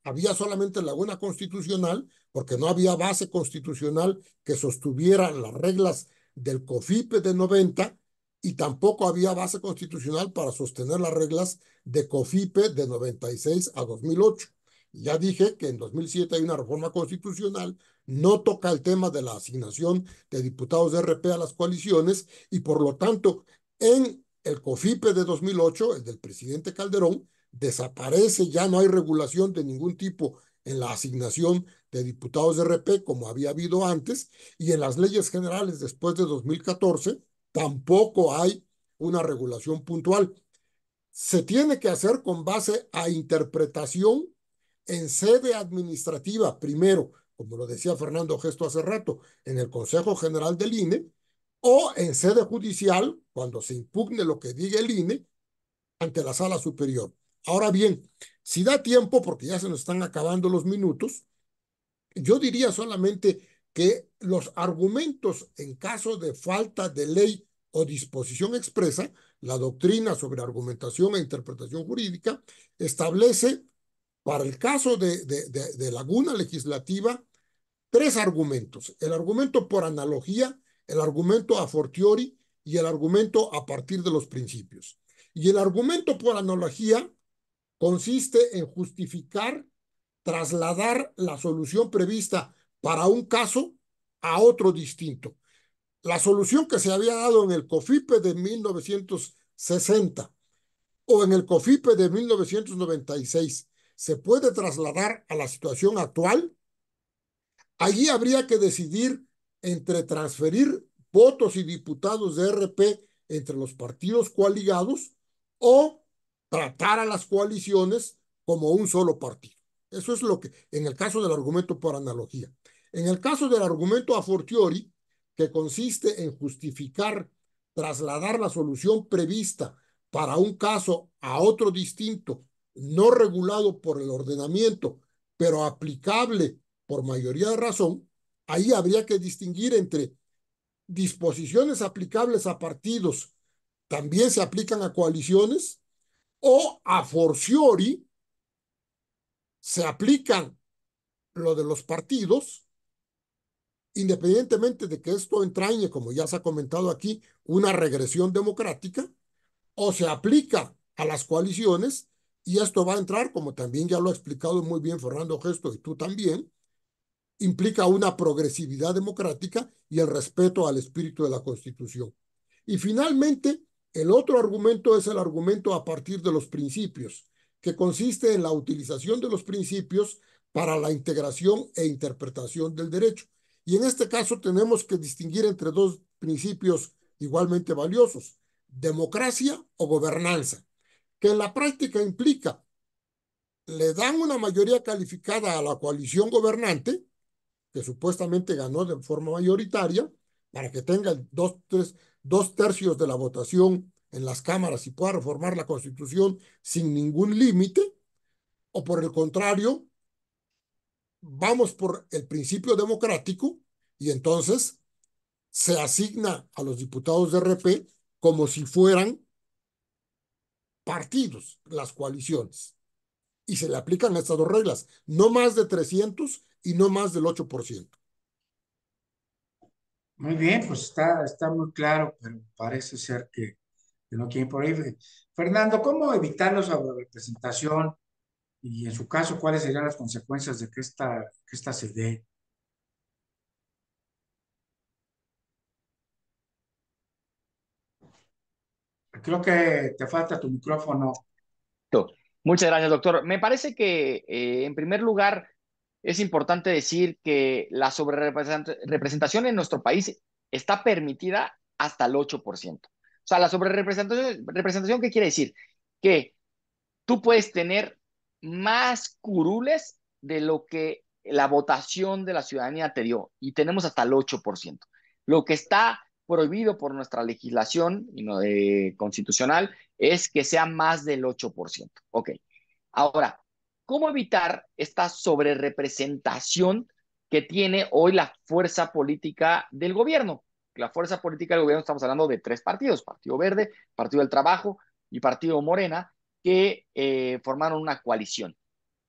había solamente laguna constitucional porque no había base constitucional que sostuviera las reglas del COFIPE de 90 y tampoco había base constitucional para sostener las reglas de COFIPE de 96 a 2008. Ya dije que en 2007 hay una reforma constitucional, no toca el tema de la asignación de diputados de RP a las coaliciones y por lo tanto en el COFIPE de 2008, el del presidente Calderón, desaparece, ya no hay regulación de ningún tipo en la asignación de diputados de RP como había habido antes, y en las leyes generales después de 2014 tampoco hay una regulación puntual. Se tiene que hacer con base a interpretación en sede administrativa, primero, como lo decía Fernando Gesto hace rato, en el Consejo General del INE, o en sede judicial, cuando se impugne lo que diga el INE, ante la Sala Superior. Ahora bien, si da tiempo, porque ya se nos están acabando los minutos, yo diría solamente que los argumentos en caso de falta de ley o disposición expresa, la doctrina sobre argumentación e interpretación jurídica establece para el caso de laguna legislativa tres argumentos. El argumento por analogía, el argumento a fortiori y el argumento a partir de los principios. Y el argumento por analogía consiste en justificar, trasladar la solución prevista para un caso a otro distinto. La solución que se había dado en el COFIPE de 1960 o en el COFIPE de 1996 se puede trasladar a la situación actual. Allí habría que decidir entre transferir votos y diputados de RP entre los partidos coaligados o tratar a las coaliciones como un solo partido. Eso es lo que, en el caso del argumento por analogía. En el caso del argumento a fortiori, que consiste en justificar trasladar la solución prevista para un caso a otro distinto, no regulado por el ordenamiento, pero aplicable por mayoría de razón, ahí habría que distinguir entre disposiciones aplicables a partidos, también se aplican a coaliciones, o a fortiori se aplican lo de los partidos, independientemente de que esto entrañe, como ya se ha comentado aquí, una regresión democrática, o se aplica a las coaliciones, y esto va a entrar, como también ya lo ha explicado muy bien Fernando Gesto y tú también, implica una progresividad democrática y el respeto al espíritu de la Constitución. Y finalmente, el otro argumento es el argumento a partir de los principios, que consiste en la utilización de los principios para la integración e interpretación del derecho. Y en este caso tenemos que distinguir entre dos principios igualmente valiosos: democracia o gobernanza, que en la práctica implica, le dan una mayoría calificada a la coalición gobernante, que supuestamente ganó de forma mayoritaria, para que tenga dos tercios de la votación en las cámaras y pueda reformar la Constitución sin ningún límite, o por el contrario, vamos por el principio democrático y entonces se asigna a los diputados de RP como si fueran partidos, las coaliciones. Y se le aplican estas dos reglas: no más de 300 y no más del 8%. Muy bien, pues está muy claro, pero parece ser que no quieren por ahí. Fernando, ¿cómo evitar la sobrerepresentación? Y en su caso, ¿cuáles serían las consecuencias de que esta se dé? Creo que te falta tu micrófono. Muchas gracias, doctor. Me parece que, en primer lugar, es importante decir que la sobrerepresentación en nuestro país está permitida hasta el 8%. O sea, la sobrerepresentación, ¿qué quiere decir? Que tú puedes tener más curules de lo que la votación de la ciudadanía te dio, y tenemos hasta el 8%. Lo que está prohibido por nuestra legislación constitucional es que sea más del 8%. Ok. Ahora, ¿cómo evitar esta sobrerepresentación que tiene hoy la fuerza política del gobierno? La fuerza política del gobierno, estamos hablando de tres partidos: Partido Verde, Partido del Trabajo y Partido Morena, que formaron una coalición.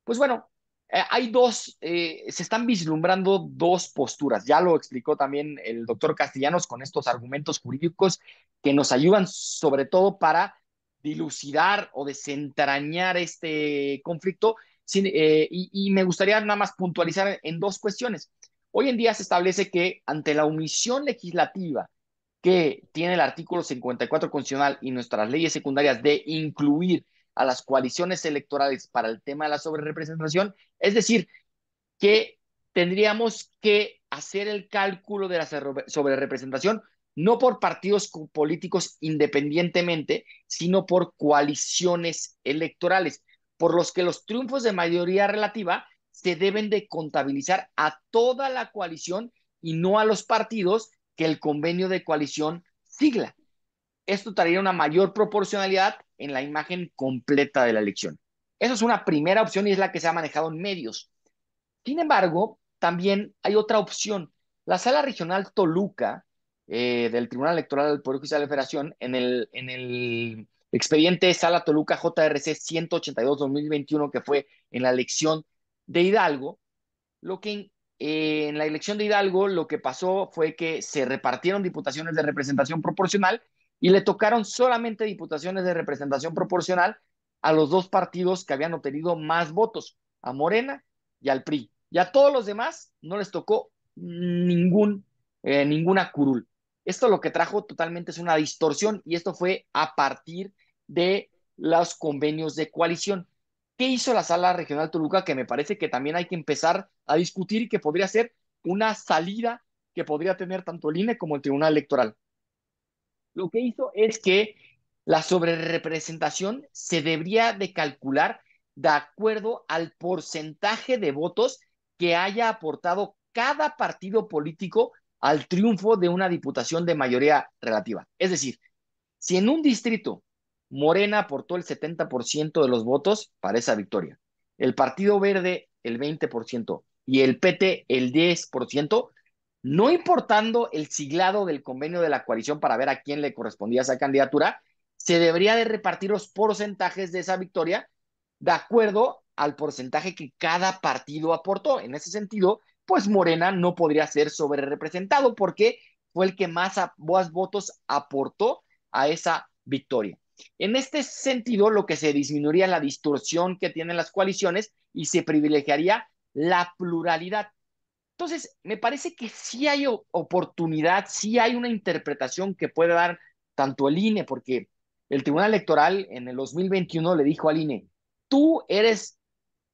Pues bueno, se están vislumbrando dos posturas. Ya lo explicó también el doctor Castellanos con estos argumentos jurídicos que nos ayudan sobre todo para dilucidar o desentrañar este conflicto. Y me gustaría nada más puntualizar en dos cuestiones. Hoy en día se establece que ante la omisión legislativa que tiene el artículo 54 constitucional y nuestras leyes secundarias de incluir a las coaliciones electorales para el tema de la sobrerepresentación, es decir, que tendríamos que hacer el cálculo de la sobrerepresentación no por partidos políticos independientemente, sino por coaliciones electorales, por los que los triunfos de mayoría relativa se deben de contabilizar a toda la coalición y no a los partidos que el convenio de coalición sigla. Esto traería una mayor proporcionalidad en la imagen completa de la elección. Eso es una primera opción y es la que se ha manejado en medios. Sin embargo, también hay otra opción. La Sala Regional Toluca, del Tribunal Electoral del Poder Judicial de la Federación, en el expediente Sala Toluca JRC 182-2021, que fue en la elección de Hidalgo, en la elección de Hidalgo lo que pasó fue que se repartieron diputaciones de representación proporcional y le tocaron solamente diputaciones de representación proporcional a los dos partidos que habían obtenido más votos, a Morena y al PRI. Y a todos los demás no les tocó ninguna curul. Esto lo que trajo totalmente es una distorsión, y esto fue a partir de los convenios de coalición. ¿Qué hizo la Sala Regional Toluca? Que me parece que también hay que empezar a discutir y que podría ser una salida que podría tener tanto el INE como el Tribunal Electoral. Lo que hizo es que la sobrerepresentación se debería de calcular de acuerdo al porcentaje de votos que haya aportado cada partido político al triunfo de una diputación de mayoría relativa. Es decir, si en un distrito Morena aportó el 70% de los votos para esa victoria, el Partido Verde el 20% y el PT el 10%, no importando el siglado del convenio de la coalición para ver a quién le correspondía esa candidatura, se debería de repartir los porcentajes de esa victoria de acuerdo al porcentaje que cada partido aportó. En ese sentido, pues Morena no podría ser sobre representado porque fue el que más votos aportó a esa victoria. En este sentido, lo que se disminuiría la distorsión que tienen las coaliciones y se privilegiaría la pluralidad. Entonces, me parece que sí hay oportunidad, sí hay una interpretación que puede dar tanto el INE, porque el Tribunal Electoral en el 2021 le dijo al INE, tú eres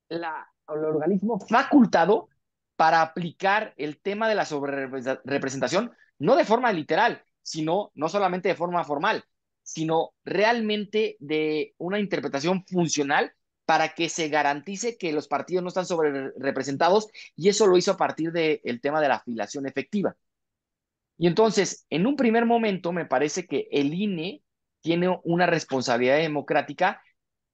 el organismo facultado para aplicar el tema de la sobrerepresentación, no de forma literal, sino no solamente de forma formal, sino realmente de una interpretación funcional para que se garantice que los partidos no están sobre representados, y eso lo hizo a partir del tema de la afiliación efectiva. Y entonces, en un primer momento, me parece que el INE tiene una responsabilidad democrática,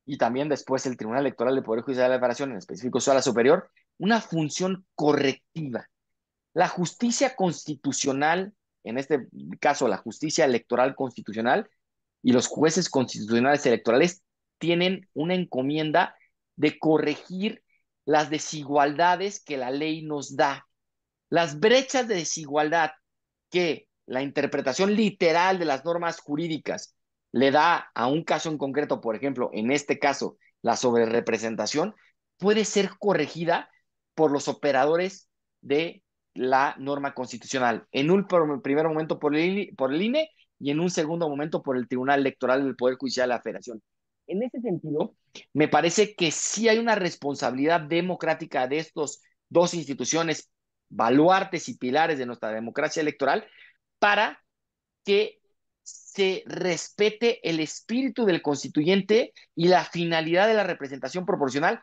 y también después el Tribunal Electoral del Poder Judicial de la Federación, en específico Sala Superior, una función correctiva. La justicia constitucional, en este caso la justicia electoral constitucional, y los jueces constitucionales electorales tienen una encomienda de corregir las desigualdades que la ley nos da. Las brechas de desigualdad que la interpretación literal de las normas jurídicas le da a un caso en concreto, por ejemplo, en este caso, la sobrerepresentación, puede ser corregida por los operadores de la norma constitucional. En un primer momento por el INE y en un segundo momento por el Tribunal Electoral del Poder Judicial de la Federación. En ese sentido, me parece que sí hay una responsabilidad democrática de estos dos instituciones, baluartes y pilares de nuestra democracia electoral, para que se respete el espíritu del constituyente y la finalidad de la representación proporcional,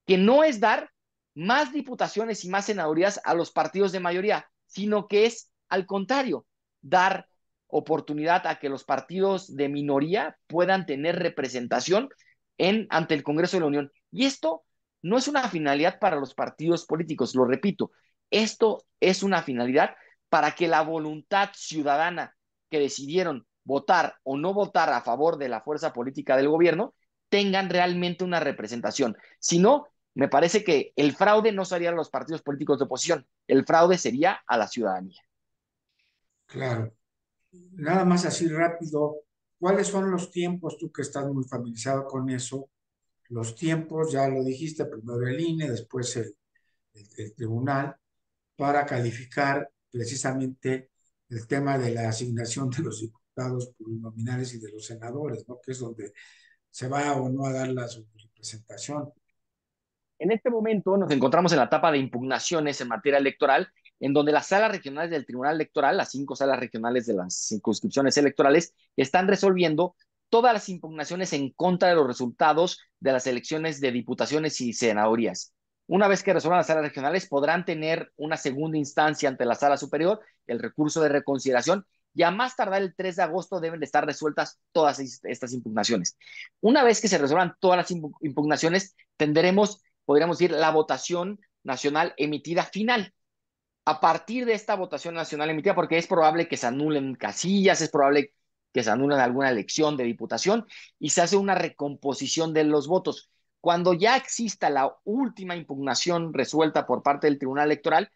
que no es dar más diputaciones y más senadurías a los partidos de mayoría, sino que es al contrario, dar oportunidad a que los partidos de minoría puedan tener representación ante el Congreso de la Unión. Y esto no es una finalidad para los partidos políticos, lo repito, esto es una finalidad para que la voluntad ciudadana que decidieron votar o no votar a favor de la fuerza política del gobierno tengan realmente una representación. Si no, me parece que el fraude no sería a los partidos políticos de oposición, el fraude sería a la ciudadanía. Claro. Nada más así rápido, ¿cuáles son los tiempos, tú que estás muy familiarizado con eso? Los tiempos, ya lo dijiste, primero el INE, después el tribunal, para calificar precisamente el tema de la asignación de los diputados plurinominales y de los senadores, ¿no? Que es donde se va o no a dar la representación. En este momento nos encontramos en la etapa de impugnaciones en materia electoral, en donde las salas regionales del Tribunal Electoral, las 5 salas regionales de las circunscripciones electorales, están resolviendo todas las impugnaciones en contra de los resultados de las elecciones de diputaciones y senadurías. Una vez que resuelvan las salas regionales, podrán tener una segunda instancia ante la sala superior, el recurso de reconsideración, y a más tardar el 3 de agosto deben de estar resueltas todas estas impugnaciones. Una vez que se resuelvan todas las impugnaciones, tendremos, podríamos decir, la votación nacional emitida final. A partir de esta votación nacional emitida, porque es probable que se anulen casillas, es probable que se anulen alguna elección de diputación y se hace una recomposición de los votos. Cuando ya exista la última impugnación resuelta por parte del Tribunal Electoral,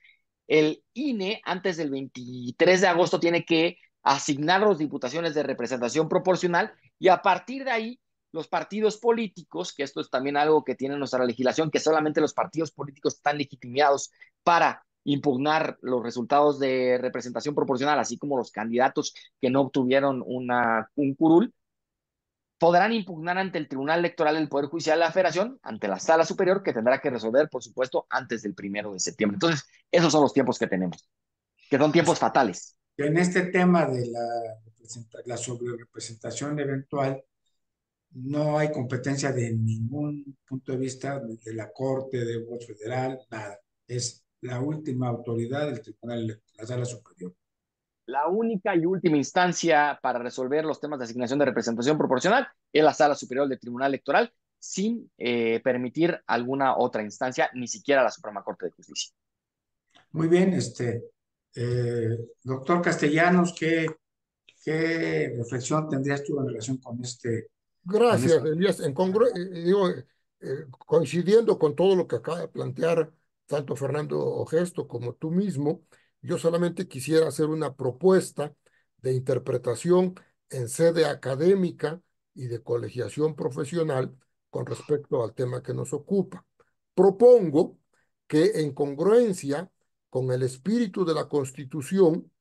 el INE antes del 23 de agosto tiene que asignar las diputaciones de representación proporcional, y a partir de ahí los partidos políticos, que esto es también algo que tiene nuestra legislación, que solamente los partidos políticos están legitimados para impugnar los resultados de representación proporcional, así como los candidatos que no obtuvieron un curul, podrán impugnar ante el Tribunal Electoral del Poder Judicial de la Federación, ante la Sala Superior, que tendrá que resolver, por supuesto, antes del 1 de septiembre. Entonces, esos son los tiempos que tenemos, que son tiempos fatales. En este tema de la sobrerepresentación eventual, no hay competencia de ningún punto de vista de la Corte, de voz federal, nada. Es la última autoridad del Tribunal Electoral, la Sala Superior. La única y última instancia para resolver los temas de asignación de representación proporcional es la Sala Superior del Tribunal Electoral, sin permitir alguna otra instancia, ni siquiera la Suprema Corte de Justicia. Muy bien, doctor Castellanos, ¿qué reflexión tendrías tú en relación con Gracias, Elías. Coincidiendo con todo lo que acaba de plantear tanto Fernando Ogesto como tú mismo, yo solamente quisiera hacer una propuesta de interpretación en sede académica y de colegiación profesional con respecto al tema que nos ocupa? Propongo que, en congruencia con el espíritu de la Constitución,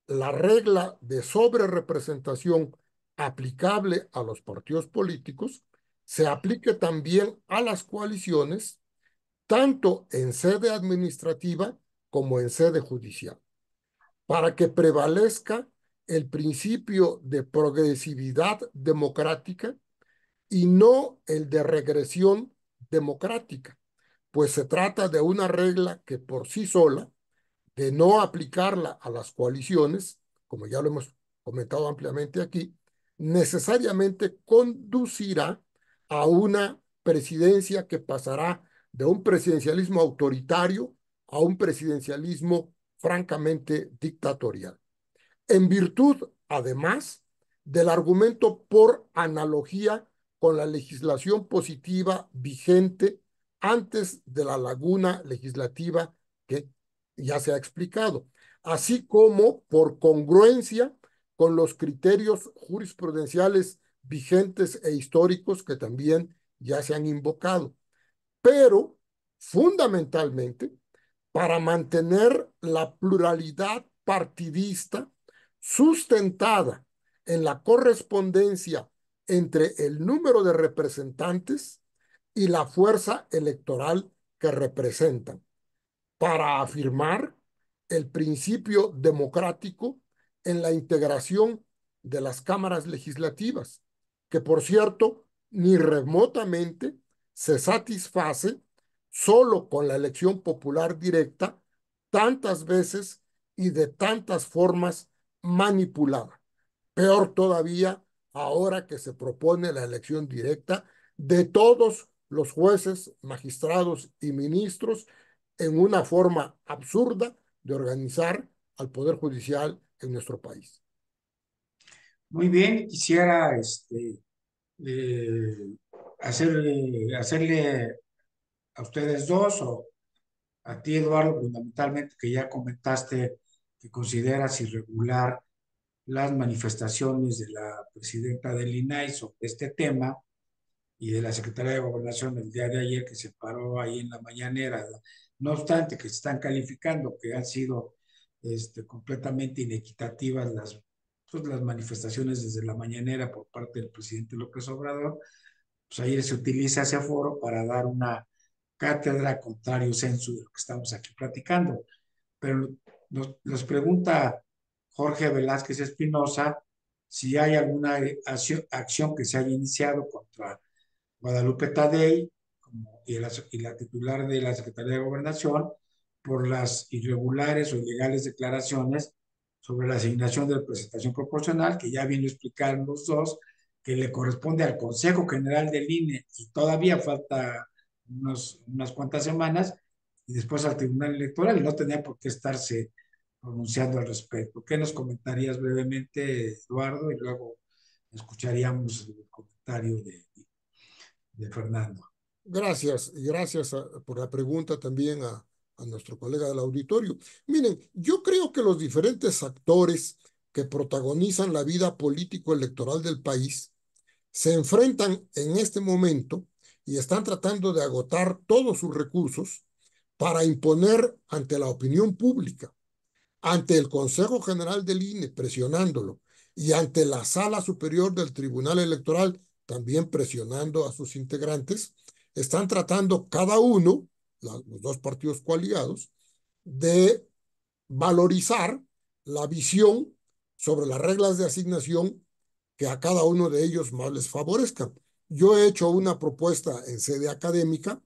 la regla de sobrerepresentación aplicable a los partidos políticos se aplique también a las coaliciones, tanto en sede administrativa como en sede judicial, para que prevalezca el principio de progresividad democrática y no el de regresión democrática, pues se trata de una regla que por sí sola, de no aplicarla a las coaliciones, como ya lo hemos comentado ampliamente aquí, necesariamente conducirá a una presidencia que pasará de un presidencialismo autoritario a un presidencialismo francamente dictatorial. En virtud, además, del argumento por analogía con la legislación positiva vigente antes de la laguna legislativa que ya se ha explicado, así como por congruencia con los criterios jurisprudenciales vigentes e históricos que también ya se han invocado. Pero, fundamentalmente, para mantener la pluralidad partidista sustentada en la correspondencia entre el número de representantes y la fuerza electoral que representan, para afirmar el principio democrático en la integración de las cámaras legislativas, que, por cierto, ni remotamente se satisface solo con la elección popular directa, tantas veces y de tantas formas manipulada. Peor todavía, ahora que se propone la elección directa de todos los jueces, magistrados y ministros, en una forma absurda de organizar al Poder Judicial en nuestro país. Muy bien, quisiera eh, hacerle a ustedes dos o a ti, Eduardo, fundamentalmente, que ya comentaste que consideras irregular las manifestaciones de la presidenta del INAI sobre este tema y de la Secretaría de Gobernación el día de ayer que se paró ahí en la mañanera. No obstante que se están calificando que han sido completamente inequitativas las manifestaciones desde la mañanera por parte del presidente López Obrador, pues ayer se utiliza ese foro para dar una cátedra contrario sensu de lo que estamos aquí platicando. Pero nos pregunta Jorge Velázquez Espinosa si hay alguna acción que se haya iniciado contra Guadalupe Tadei y la titular de la Secretaría de Gobernación por las irregulares o ilegales declaraciones sobre la asignación de representación proporcional, que ya vino a explicar los dos, que le corresponde al Consejo General del INE y todavía falta unas cuantas semanas, y después al Tribunal Electoral, y no tenía por qué estarse pronunciando al respecto. ¿Qué nos comentarías brevemente, Eduardo? Y luego escucharíamos el comentario de Fernando. Gracias, y gracias por la pregunta también a nuestro colega del auditorio. Miren, yo creo que los diferentes actores que protagonizan la vida político-electoral del país se enfrentan en este momento y están tratando de agotar todos sus recursos para imponer ante la opinión pública, ante el Consejo General del INE presionándolo y ante la Sala Superior del Tribunal Electoral también presionando a sus integrantes, están tratando cada uno, los dos partidos coaligados, de valorizar la visión sobre las reglas de asignación que a cada uno de ellos más les favorezcan. Yo he hecho una propuesta en sede académica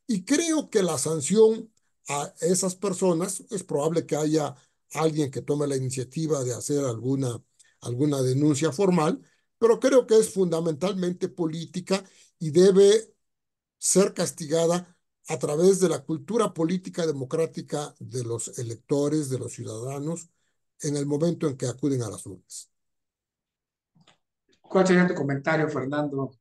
y creo que la sanción a esas personas, es probable que haya alguien que tome la iniciativa de hacer alguna denuncia formal, pero creo que es fundamentalmente política y debe ser castigada a través de la cultura política democrática de los electores, de los ciudadanos, en el momento en que acuden a las urnas. ¿Cuál sería tu comentario, Fernando?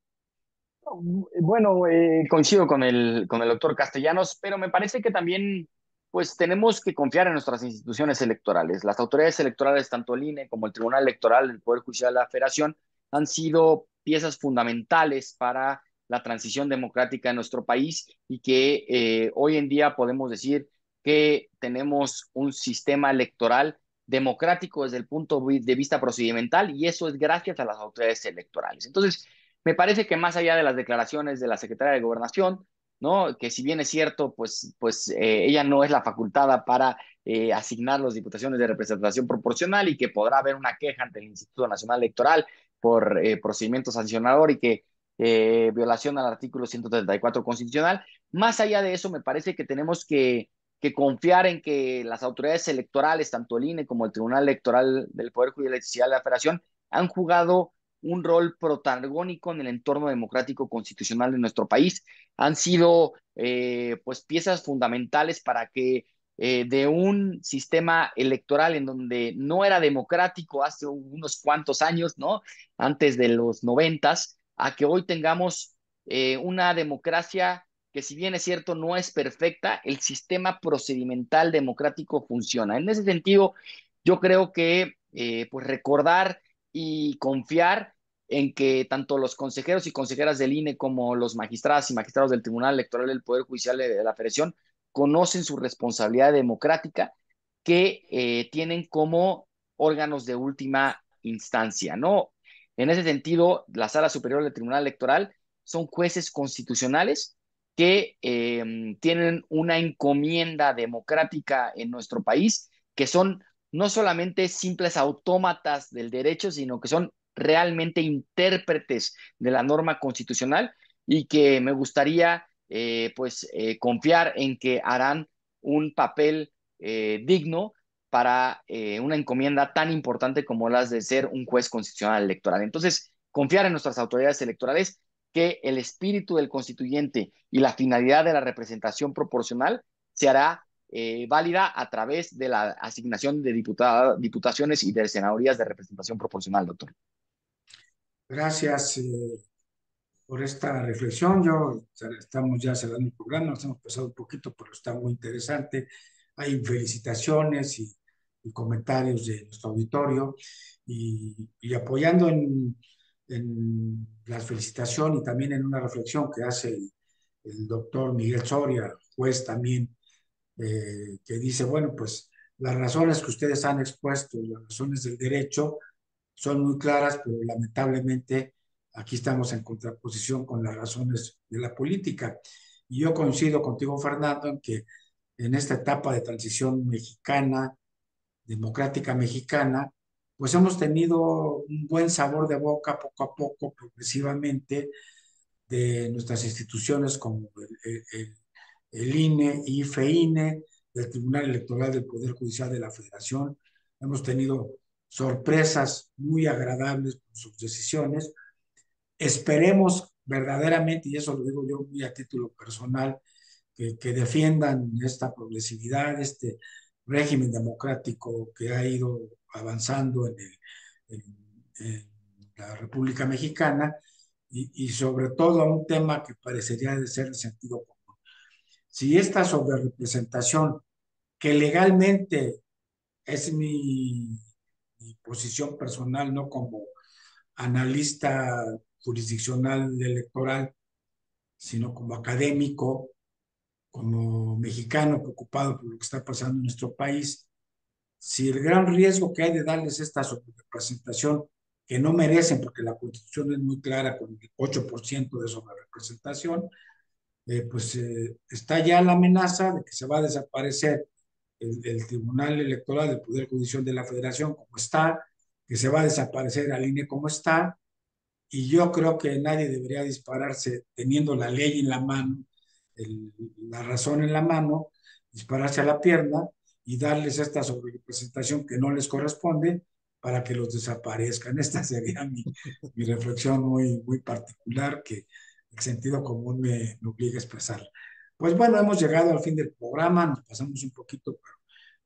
Bueno, coincido con el doctor Castellanos, pero me parece que también pues tenemos que confiar en nuestras instituciones electorales. Las autoridades electorales, tanto el INE como el Tribunal Electoral, el Poder Judicial de la Federación, han sido piezas fundamentales para la transición democrática en nuestro país y que hoy en día podemos decir que tenemos un sistema electoral democrático desde el punto de vista procedimental y eso es gracias a las autoridades electorales. Entonces, me parece que más allá de las declaraciones de la secretaria de Gobernación, ¿no? Que si bien es cierto, ella no es la facultada para asignar las diputaciones de representación proporcional y que podrá haber una queja ante el Instituto Nacional Electoral por procedimiento sancionador y que violación al artículo 134 constitucional. Más allá de eso, me parece que tenemos que confiar en que las autoridades electorales, tanto el INE como el Tribunal Electoral del Poder Judicial de la Federación, han jugado un rol protagónico en el entorno democrático constitucional de nuestro país. Han sido pues piezas fundamentales para que de un sistema electoral en donde no era democrático hace unos cuantos años, ¿no? Antes de los 90s, a que hoy tengamos una democracia que si bien es cierto no es perfecta, el sistema procedimental democrático funciona. En ese sentido, yo creo que pues recordar y confiar en que tanto los consejeros y consejeras del INE como los magistradas y magistrados del Tribunal Electoral del Poder Judicial de la Federación conocen su responsabilidad democrática que tienen como órganos de última instancia, ¿no? En ese sentido, la Sala Superior del Tribunal Electoral son jueces constitucionales que tienen una encomienda democrática en nuestro país, que son no solamente simples autómatas del derecho, sino que son realmente intérpretes de la norma constitucional y que me gustaría confiar en que harán un papel digno para una encomienda tan importante como las de ser un juez constitucional electoral. Entonces, confiar en nuestras autoridades electorales que el espíritu del constituyente y la finalidad de la representación proporcional se hará válida a través de la asignación de diputaciones y de senadurías de representación proporcional, doctor. Gracias por esta reflexión. Estamos ya cerrando el programa, nos hemos pasado un poquito, pero está muy interesante. Hay felicitaciones y comentarios de nuestro auditorio y apoyando en la felicitación y también en una reflexión que hace el doctor Miguel Soria, juez también, que dice, bueno, pues las razones que ustedes han expuesto, las razones del derecho, son muy claras, pero lamentablemente aquí estamos en contraposición con las razones de la política. Y yo coincido contigo, Fernando, en que en esta etapa de transición mexicana, democrática mexicana, pues hemos tenido un buen sabor de boca poco a poco, progresivamente, de nuestras instituciones como el INE, IFE-INE, del Tribunal Electoral del Poder Judicial de la Federación. Hemos tenido sorpresas muy agradables por sus decisiones. Esperemos verdaderamente, y eso lo digo yo muy a título personal, que defiendan esta progresividad, este régimen democrático que ha ido avanzando en la República Mexicana y sobre todo a un tema que parecería de ser de sentido común. Si esta sobrerepresentación, que legalmente es mi posición personal, no como analista jurisdiccional electoral, sino como académico, como mexicano preocupado por lo que está pasando en nuestro país, si el gran riesgo que hay de darles esta representación, que no merecen, porque la Constitución es muy clara con el 8% de sobrerepresentación, pues está ya la amenaza de que se va a desaparecer el Tribunal Electoral del Poder Judicial de la Federación como está, que se va a desaparecer al INE como está, y yo creo que nadie debería dispararse teniendo la ley en la mano, la razón en la mano, dispararse a la pierna y darles esta sobrerepresentación que no les corresponde para que los desaparezcan. Esta sería mi reflexión muy particular que el sentido común me obliga a expresar. Pues bueno, hemos llegado al fin del programa, nos pasamos un poquito,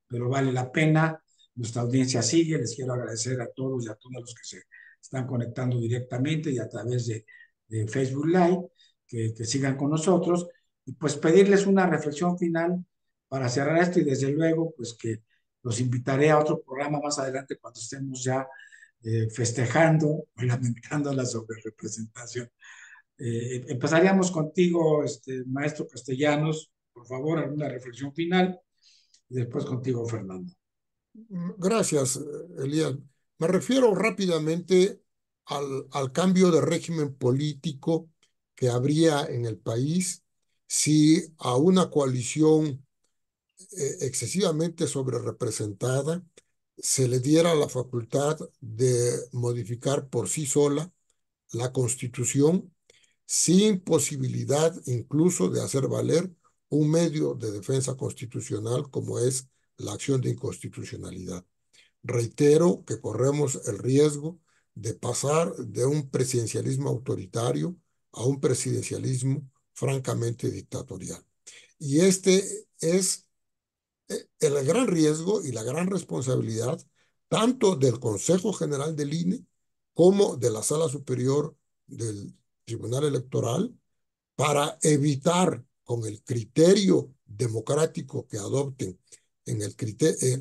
pero vale la pena. Nuestra audiencia sigue. Les quiero agradecer a todos y a todos los que se están conectando directamente y a través de Facebook Live, que sigan con nosotros y pues pedirles una reflexión final para cerrar esto y desde luego pues que los invitaré a otro programa más adelante cuando estemos ya festejando o lamentando la sobrerepresentación. Empezaríamos contigo, maestro Castellanos, por favor, alguna reflexión final y después contigo, Fernando. Gracias, Elías. Me refiero rápidamente al cambio de régimen político que habría en el país si a una coalición excesivamente sobrerepresentada se le diera la facultad de modificar por sí sola la Constitución sin posibilidad incluso de hacer valer un medio de defensa constitucional como es la acción de inconstitucionalidad. Reitero que corremos el riesgo de pasar de un presidencialismo autoritario a un presidencialismo francamente dictatorial. Y este es el gran riesgo y la gran responsabilidad tanto del Consejo General del INE como de la Sala Superior del Tribunal Electoral para evitar con el criterio democrático que adopten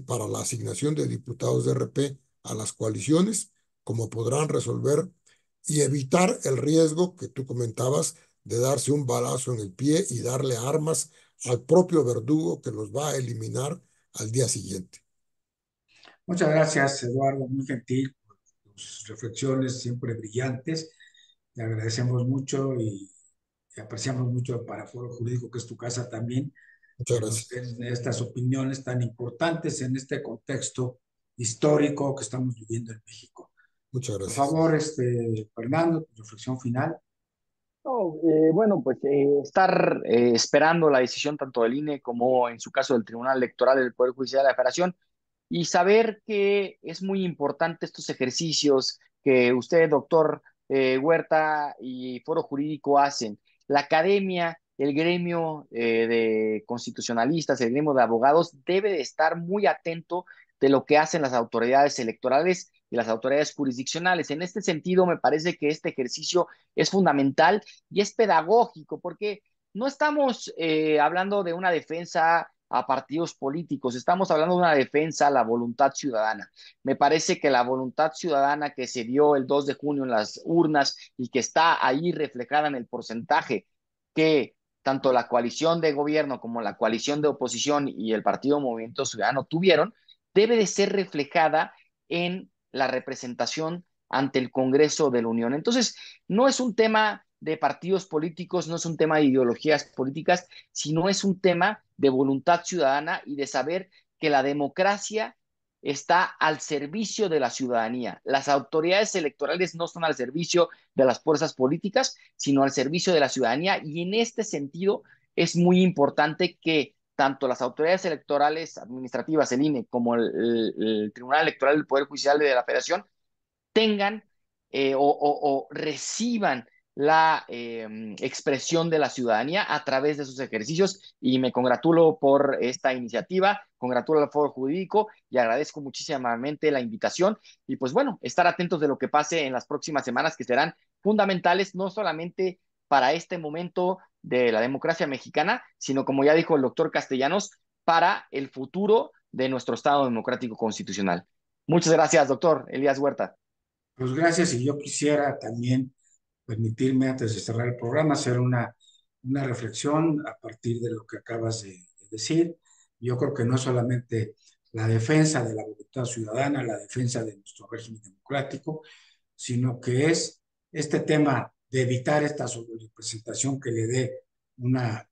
para la asignación de diputados de RP a las coaliciones, como podrán resolver y evitar el riesgo que tú comentabas de darse un balazo en el pie y darle armas al propio verdugo que los va a eliminar al día siguiente. Muchas gracias, Eduardo, muy gentil por tus reflexiones siempre brillantes. Te agradecemos mucho y apreciamos mucho para Foro Jurídico, que es tu casa también, Muchas que nos gracias. den estas opiniones tan importantes en este contexto histórico que estamos viviendo en México. Muchas Por gracias. favor, Fernando, tu reflexión final. No, bueno, pues estar esperando la decisión tanto del INE como en su caso del Tribunal Electoral del Poder Judicial de la Federación y saber que es muy importante estos ejercicios que usted, doctor Huerta y Foro Jurídico hacen. La academia, el gremio de constitucionalistas, el gremio de abogados debe de estar muy atento de lo que hacen las autoridades electorales y las autoridades jurisdiccionales. En este sentido, me parece que este ejercicio es fundamental y es pedagógico porque no estamos hablando de una defensa a partidos políticos, estamos hablando de una defensa a la voluntad ciudadana. Me parece que la voluntad ciudadana que se dio el 2 de junio en las urnas y que está ahí reflejada en el porcentaje que tanto la coalición de gobierno como la coalición de oposición y el Partido Movimiento Ciudadano tuvieron, debe de ser reflejada en la representación ante el Congreso de la Unión. Entonces, no es un tema de partidos políticos, no es un tema de ideologías políticas, sino es un tema de voluntad ciudadana y de saber que la democracia está al servicio de la ciudadanía. Las autoridades electorales no son al servicio de las fuerzas políticas, sino al servicio de la ciudadanía y en este sentido es muy importante que tanto las autoridades electorales administrativas, el INE, como el Tribunal Electoral del Poder Judicial de la Federación, tengan o reciban la expresión de la ciudadanía a través de sus ejercicios y me congratulo por esta iniciativa, congratulo al Foro Jurídico y agradezco muchísimamente la invitación y pues bueno, estar atentos de lo que pase en las próximas semanas que serán fundamentales no solamente para este momento de la democracia mexicana, sino como ya dijo el doctor Castellanos, para el futuro de nuestro Estado democrático constitucional. Muchas gracias, doctor Elías Huerta. Pues gracias y yo quisiera también permitirme antes de cerrar el programa hacer una reflexión a partir de lo que acabas de decir. Yo creo que no es solamente la defensa de la voluntad ciudadana, la defensa de nuestro régimen democrático, sino que es este tema de evitar esta sobrerepresentación que le dé una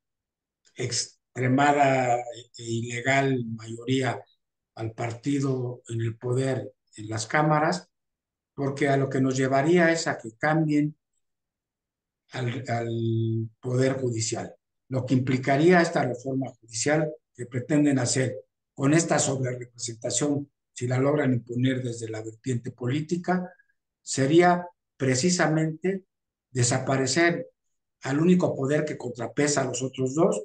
extremada e ilegal mayoría al partido en el poder en las cámaras, porque a lo que nos llevaría es a que cambien al Poder Judicial, lo que implicaría esta reforma judicial que pretenden hacer con esta sobrerepresentación, si la logran imponer desde la vertiente política, sería precisamente desaparecer al único poder que contrapesa a los otros dos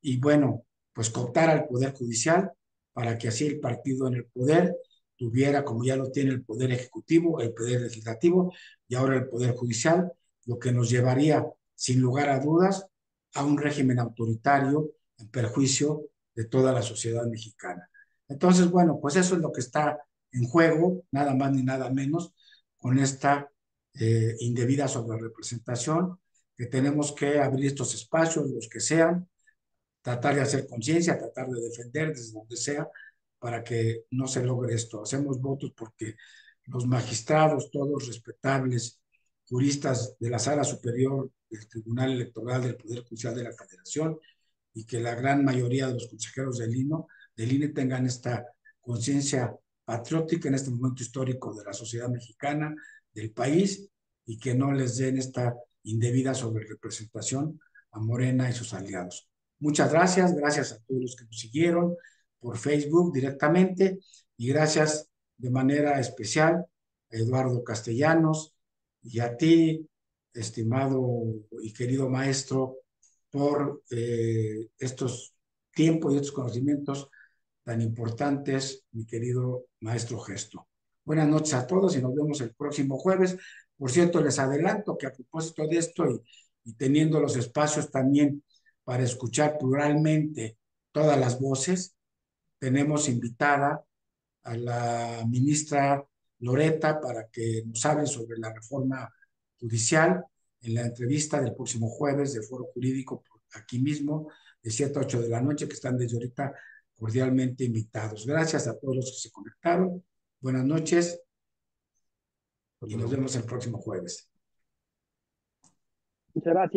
y bueno, pues cooptar al Poder Judicial para que así el partido en el poder tuviera, como ya lo tiene el Poder Ejecutivo, el Poder Legislativo y ahora el Poder Judicial, lo que nos llevaría, sin lugar a dudas, a un régimen autoritario en perjuicio de toda la sociedad mexicana. Entonces, bueno, pues eso es lo que está en juego, nada más ni nada menos, con esta indebida sobrerepresentación, que tenemos que abrir estos espacios, los que sean, tratar de hacer conciencia, tratar de defender desde donde sea, para que no se logre esto. Hacemos votos porque los magistrados, todos respetables, juristas de la Sala Superior del Tribunal Electoral del Poder Judicial de la Federación, y que la gran mayoría de los consejeros del INE tengan esta conciencia patriótica en este momento histórico de la sociedad mexicana, del país, y que no les den esta indebida sobrerepresentación a Morena y sus aliados. Muchas gracias, gracias a todos los que nos siguieron por Facebook directamente y gracias de manera especial a Eduardo Castellanos y a ti, estimado y querido maestro, por estos tiempos y estos conocimientos tan importantes, mi querido maestro Gesto. Buenas noches a todos y nos vemos el próximo jueves. Por cierto, les adelanto que a propósito de esto y teniendo los espacios también para escuchar pluralmente todas las voces, tenemos invitada a la ministra Loreta para que nos hable sobre la reforma judicial en la entrevista del próximo jueves de Foro Jurídico aquí mismo, de 7 a 8 de la noche, que están desde ahorita cordialmente invitados. Gracias a todos los que se conectaron. Buenas noches y nos vemos el próximo jueves. Muchas gracias.